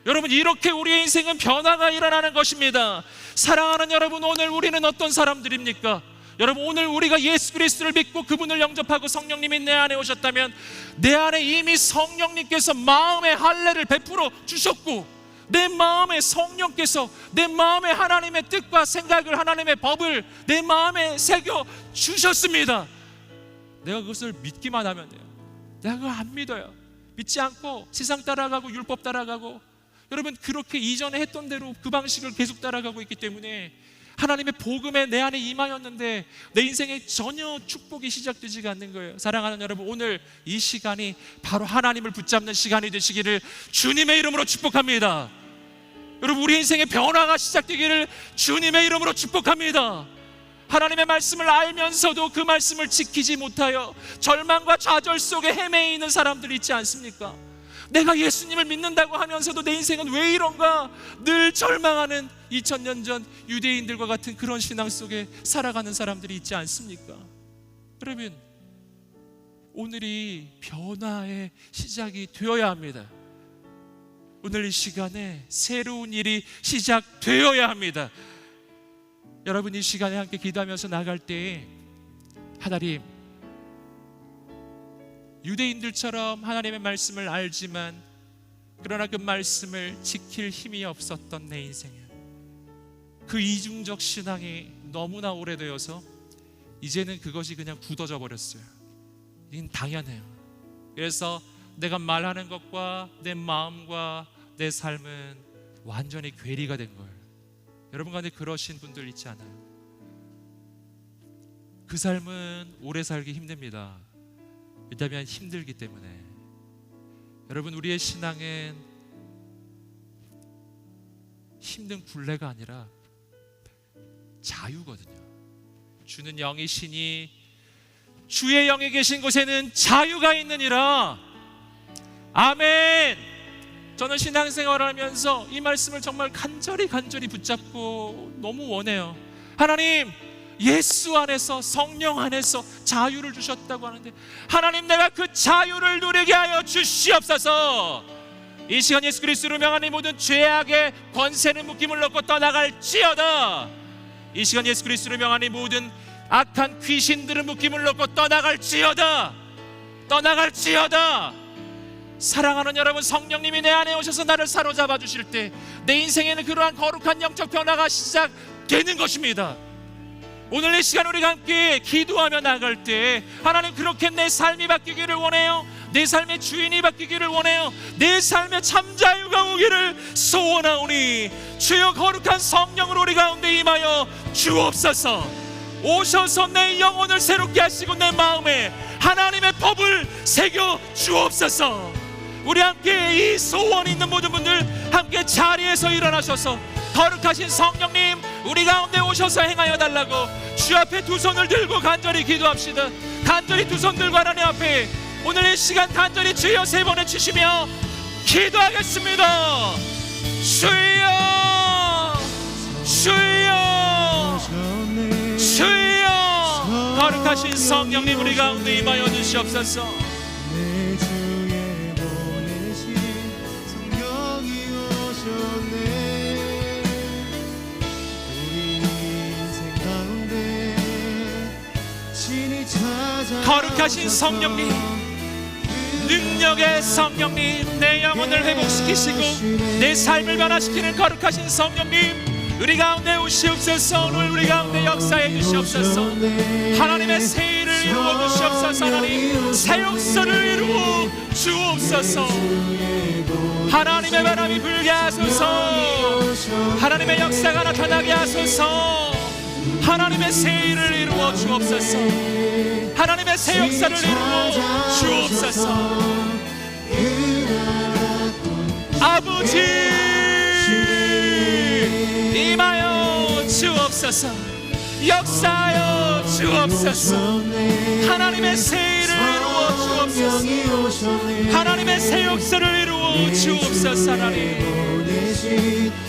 여러분, 이렇게 우리의 인생은 변화가 일어나는 것입니다. 사랑하는 여러분, 오늘 우리는 어떤 사람들입니까? 여러분, 오늘 우리가 예수 그리스도를 믿고 그분을 영접하고 성령님이 내 안에 오셨다면 내 안에 이미 성령님께서 마음의 할례를 베풀어 주셨고, 내 마음에 성령께서 내 마음에 하나님의 뜻과 생각을, 하나님의 법을 내 마음에 새겨 주셨습니다. 내가 그것을 믿기만 하면 돼요. 내가 그걸 안 믿어요. 믿지 않고 세상 따라가고 율법 따라가고, 여러분, 그렇게 이전에 했던 대로 그 방식을 계속 따라가고 있기 때문에 하나님의 복음에 내 안에 임하였는데 내 인생에 전혀 축복이 시작되지가 않는 거예요. 사랑하는 여러분, 오늘 이 시간이 바로 하나님을 붙잡는 시간이 되시기를 주님의 이름으로 축복합니다. 여러분, 우리 인생의 변화가 시작되기를 주님의 이름으로 축복합니다. 하나님의 말씀을 알면서도 그 말씀을 지키지 못하여 절망과 좌절 속에 헤매 있는 사람들이 있지 않습니까? 내가 예수님을 믿는다고 하면서도 내 인생은 왜 이런가 늘 절망하는 2000년 전 유대인들과 같은 그런 신앙 속에 살아가는 사람들이 있지 않습니까? 여러분, 오늘이 변화의 시작이 되어야 합니다. 오늘 이 시간에 새로운 일이 시작되어야 합니다. 여러분, 이 시간에 함께 기도하면서 나갈 때, 하나님, 유대인들처럼 하나님의 말씀을 알지만 그러나 그 말씀을 지킬 힘이 없었던 내 인생에, 그 이중적 신앙이 너무나 오래되어서 이제는 그것이 그냥 굳어져 버렸어요. 이건 당연해요. 그래서 내가 말하는 것과 내 마음과 내 삶은 완전히 괴리가 된 거예요. 여러분 가운데 그러신 분들 있지 않아요? 그 삶은 오래 살기 힘듭니다. 왜냐하면 힘들기 때문에. 여러분, 우리의 신앙은 힘든 굴레가 아니라 자유거든요. 주는 영이시니 주의 영이 계신 곳에는 자유가 있느니라. 아멘. 저는 신앙생활을 하면서 이 말씀을 정말 간절히 붙잡고 너무 원해요. 하나님, 예수 안에서, 성령 안에서 자유를 주셨다고 하는데, 하나님, 내가 그 자유를 누리게 하여 주시옵소서. 이 시간 예수 그리스도로 명하니 모든 죄악의 권세는 묶임을 놓고 떠나갈지어다. 이 시간 예수 그리스도로 명하니 모든 악한 귀신들은 묶임을 놓고 떠나갈지어다. 사랑하는 여러분, 성령님이 내 안에 오셔서 나를 사로잡아 주실 때 내 인생에는 그러한 거룩한 영적 변화가 시작되는 것입니다. 오늘 이 시간 우리가 함께 기도하며 나갈 때, 하나님, 그렇게 내 삶이 바뀌기를 원해요. 내 삶의 주인이 바뀌기를 원해요. 내 삶의 참 자유가 오기를 소원하오니 주여, 거룩한 성령으로 우리 가운데 임하여 주옵소서. 오셔서 내 영혼을 새롭게 하시고 내 마음에 하나님의 법을 새겨 주옵소서. 우리 함께 이 소원 있는 모든 분들 함께 자리에서 일어나셔서 거룩하신 성령님, 우리 가운데 오셔서 행하여 달라고 주 앞에 두 손을 들고 간절히 기도합시다. 간절히 두 손 들고 하나님 앞에 오늘 이 시간 간절히 주여 세 번에 주시며 기도하겠습니다. 주여, 주여, 주여. 거룩하신 성령님, 우리 가운데 임하여 주시옵소서. 거룩하신 성령님, 능력의 성령님, 내 영혼을 회복시키시고 내 삶을 변화시키는 거룩하신 성령님, 우리 가운데 오시옵소서. 오늘 우리 가운데 역사해 주시옵소서. 하나님의 새 일을 이루어 주시옵소서. 하나님, 새 역사를 이루어 주옵소서. 하나님의 바람이 불게 하소서. 하나님의 역사가 나타나게 하소서. 하나님의 새 일을 이루어 주옵소서. 하나님의 새 역사를 이루어 주옵소서. 아버지, 임하여 주옵소서. 역사하여 주옵소서. 하나님의 새 일을 이루어 주옵소서. 하나님의 새 역사를 이루어 주옵소서. 하나님,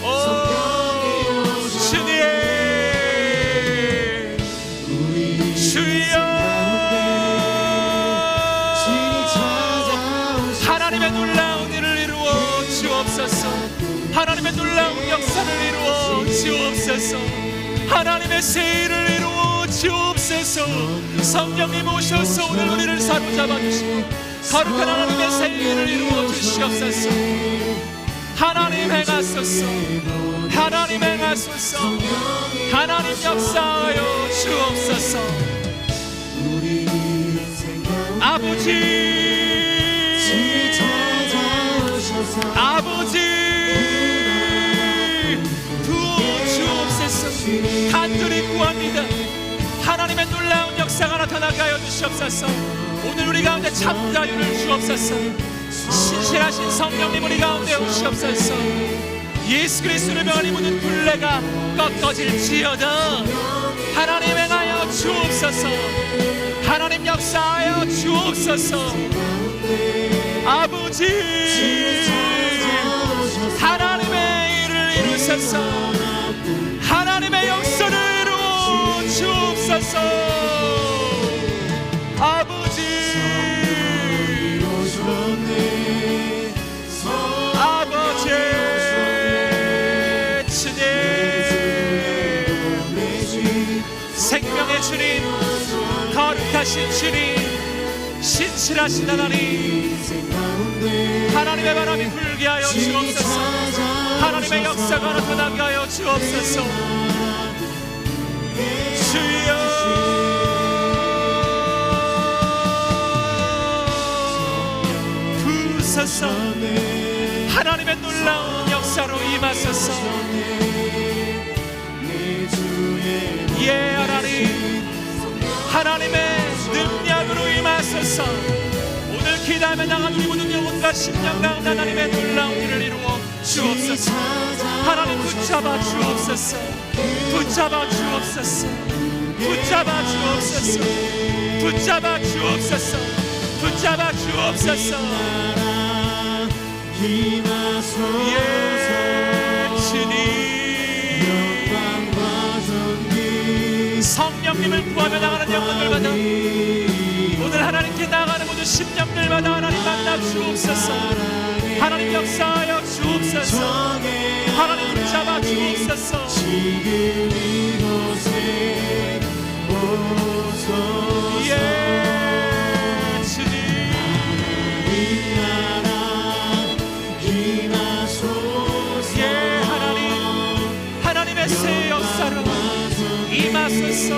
오 주님, 하나님의 놀라운 일을 이루어 주옵소서. 하나님의 놀라운 역사를 이루어 주옵소서. 하나님의 새 일을 이루어 주옵소서. 성령님 오셔서 오늘 우리를 사로잡아 주시고 거룩한 하나님의 새 일을 이루어 주시옵소서. 하나님 행하소서. 하나님 행하소서. 하나님 역사하여 주옵소서. 아버지, 아버지, 부어 주옵소서. 간절히 구합니다. 하나님의 놀라운 역사가 나타나게 하여 주시옵소서. 오늘 우리 가운데 참 자유를 주옵소서. 신실하신 성령님, 우리 가운데 오시옵소서. 예수 그리스도를 명하니 모든 굴레가 꺾어질지어다. 하나님 행하여 주옵소서. 하나님 역사하여 주옵소서. 아버지, 하나님의 일을 이루소서. 하나님의 역사를 이루어 주옵소서. 아버지, 아버지, 주님, 생명의 주님, 거룩하신 주님, 신실하신 하나님, 하나님의 바람이 불게 하여 주옵소서. 하나님의 역사가 나타나게 하여 주옵소서. 주여 부으소서. 하나님의 놀라운 역사로 임하소서. 예 하나님, 하나님의 능력으로 임하소서. 오늘 기도하며 나간 우리 모든 영혼과 심령 가운데 하나님의 놀라운 일을 이루어 주옵소서. 하나님 붙잡아 주옵소서. 붙잡아 주옵소서. 붙잡아 주옵소서. 붙잡아 주옵소서. 붙잡아 주옵소서. 예 주님, 성령님을 구하며 나가는 영혼들마다, 오늘 하나님께 나가는 모든 심령들마다 하나님 만나 주옵소서. 하나님 역사하여 주옵소서. 하나님 붙잡아 주옵소서. 예 주님, 예 하나님, 하나님의 새 역사로 임하소서.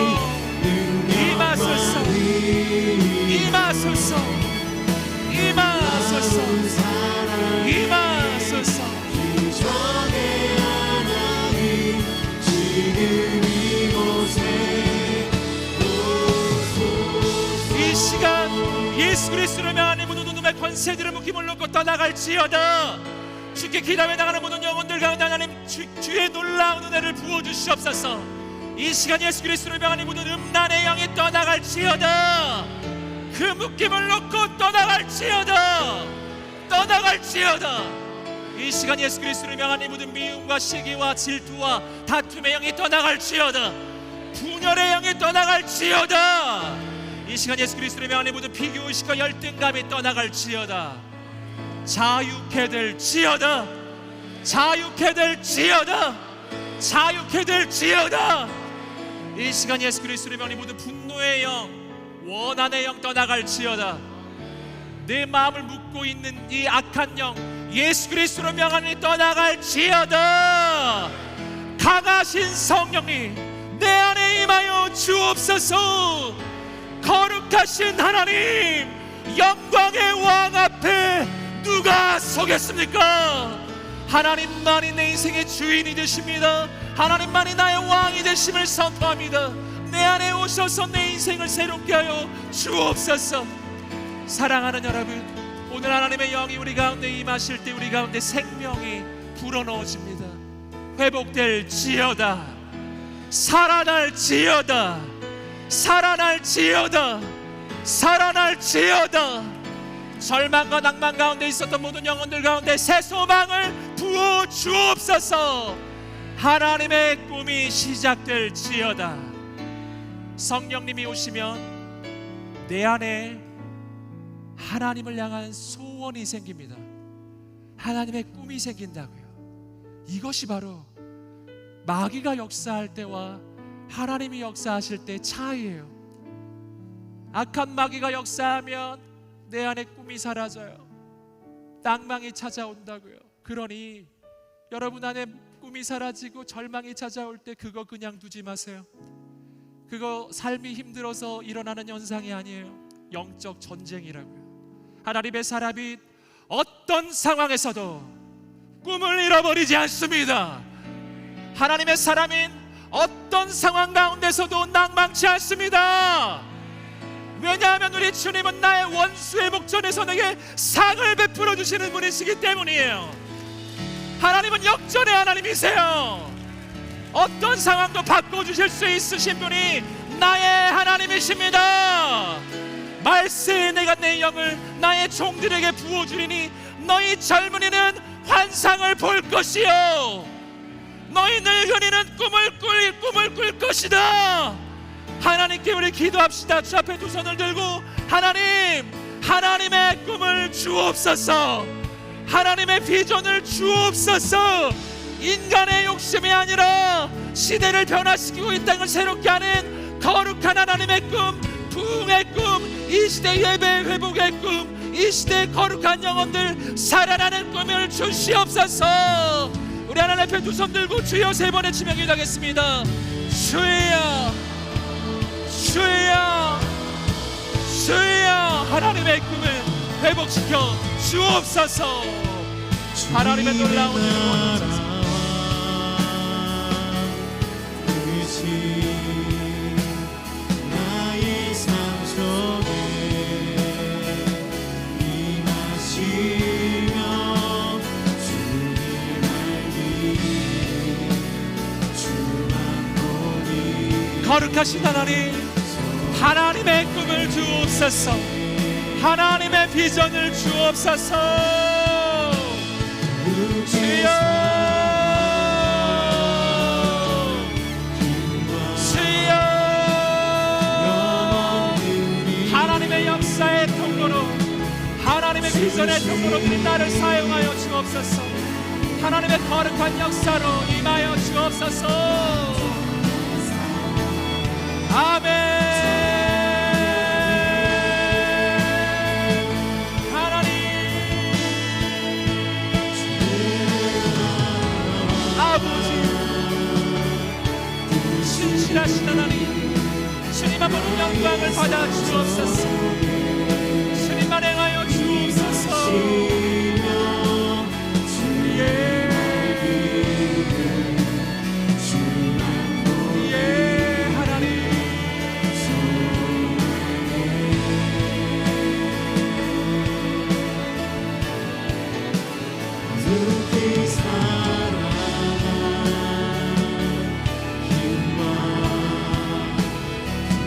임하소서. 임하소서. 임하소서. 임하소서. 이 시간 예수 그리스도를 명하는 모든 어둠의 권세들을 묶임을 놓고 떠나갈지어다. 주께 기도하며 나가는 모든 영혼들 가운데 하나님 주의 놀라운 은혜를 부어주시옵소서. 이 시간 예수 그리스도를 명하는 모든 음란의 영이 떠나갈지어다. 그 묶임을 놓고 떠나갈지어다. 떠나갈지어다. 이 시간 예수 그리스도를 명하는 모든 미움과 시기와 질투와 다툼의 영이 떠나갈지어다. 분열의 영이 떠나갈지어다. 이 시간 예수 그리스도를 명하는 모든 비교의식과 열등감이 떠나갈지어다. 자유케 될지어다. 자유케 될지어다. 자유케 될지어다. 이 시간 예수 그리스도를 명하는 모든 분노의 영, 원한의 영 떠나갈지어다. 내 마음을 묶고 있는 이 악한 영 예수 그리스도로 명하니 떠나갈지어다. 강하신 성령님 내 안에 임하여 주옵소서. 거룩하신 하나님, 영광의 왕 앞에 누가 서겠습니까? 하나님만이 내 인생의 주인이 되십니다. 하나님만이 나의 왕이 되심을 선포합니다. 내 안에 오셔서 내 인생을 새롭게 하여 주옵소서. 사랑하는 여러분, 오늘 하나님의 영이 우리 가운데 임하실 때 우리 가운데 생명이 불어넣어집니다. 회복될지어다. 살아날지어다. 살아날지어다. 살아날지어다. 절망과 낭만 가운데 있었던 모든 영혼들 가운데 새 소망을 부어 주옵소서. 하나님의 꿈이 시작될지어다. 성령님이 오시면 내 안에 하나님을 향한 소원이 생깁니다. 하나님의 꿈이 생긴다고요. 이것이 바로 마귀가 역사할 때와 하나님이 역사하실 때의 차이예요. 악한 마귀가 역사하면 내 안에 꿈이 사라져요. 낭망이 찾아온다고요. 그러니 여러분 안에 꿈이 사라지고 절망이 찾아올 때 그거 그냥 두지 마세요. 그거 삶이 힘들어서 일어나는 현상이 아니에요. 영적 전쟁이라고요. 하나님의 사람이 어떤 상황에서도 꿈을 잃어버리지 않습니다. 하나님의 사람인 어떤 상황 가운데서도 낭망치 않습니다. 왜냐하면 우리 주님은 나의 원수의 목전에서 내게 상을 베풀어 주시는 분이시기 때문이에요. 하나님은 역전의 하나님이세요. 어떤 상황도 바꿔주실 수 있으신 분이 나의 하나님이십니다. 말세에 내가 내 영을 나의 종들에게 부어주리니 너희 젊은이는 환상을 볼 것이요 너희 늙은이는 꿈을 꿀 것이다. 하나님께 우리 기도합시다. 주 앞에 두 손을 들고 하나님, 하나님의 꿈을 주옵소서. 하나님의 비전을 주옵소서. 인간의 욕심이 아니라 시대를 변화시키고 이 땅을 새롭게 하는 거룩한 하나님의 꿈, 부흥의 꿈, 이 시대 예배 회복의 꿈, 이 시대의 거룩한 영혼들 살아나는 꿈을 주시옵소서. 우리 하나님 앞에 두 손 들고 주여 세 번의 지명 기도하겠습니다. 주여, 주여, 주여. 하나님의 꿈을 회복시켜 주옵소서. 하나님의 놀라운 일을 보여주소서. 나의 삶 속에 임하시며 주님 알기 주만 보니 거룩하신 하나님, 하나님의 꿈을 주옵소서. 하나님의 비전을 주옵소서. 주여, 주여. 하나님의 역사의 통로로, 하나님의 비전의 통로로 나를 사용하여 주옵소서. 하나님의 거룩한 역사로 임하여 주옵소서. 아멘. 신실하신 하나님, 주님 앞으로 영광을 받아 주옵소서. 주님만 행하여 주옵소서. 예, 하나님. 두기 살아가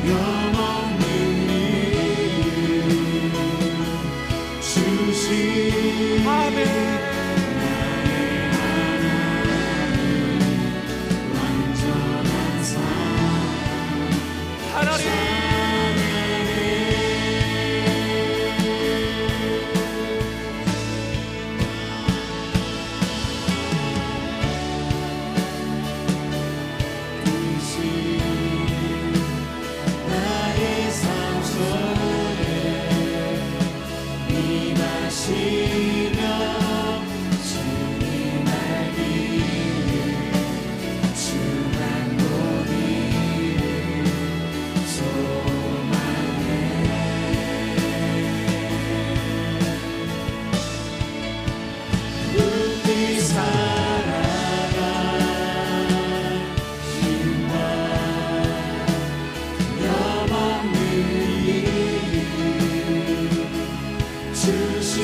영원히 주신 아멘. 완전한 삶 하나님. 나의 삶 속에 임하시며 주님 알기 주만 보니 소망해 부디 살아가 힘과 영원히 주신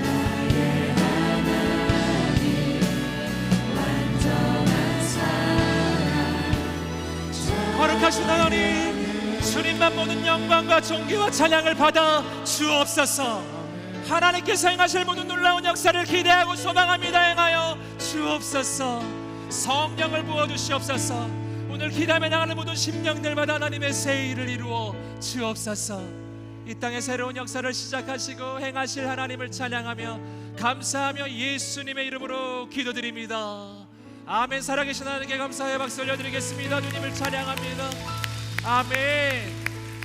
나의 하나님 완전한 사랑 거룩하신 하나님, 주님만 모든 영광과 존귀와 찬양을 받아 주옵소서. 하나님께서 행하실 모든 놀라운 역사를 기대하고 소망합니다. 행하여 주옵소서. 성령을 부어주시옵소서. 오늘 기담에 나가는 모든 심령들마다 하나님의 새 일을 이루어 주옵소서. 이 땅의 새로운 역사를 시작하시고 행하실 하나님을 찬양하며 감사하며 예수님의 이름으로 기도드립니다. 아멘. 살아계신 하나님께 감사의 박수 올려드리겠습니다. 주님을 찬양합니다. 아멘.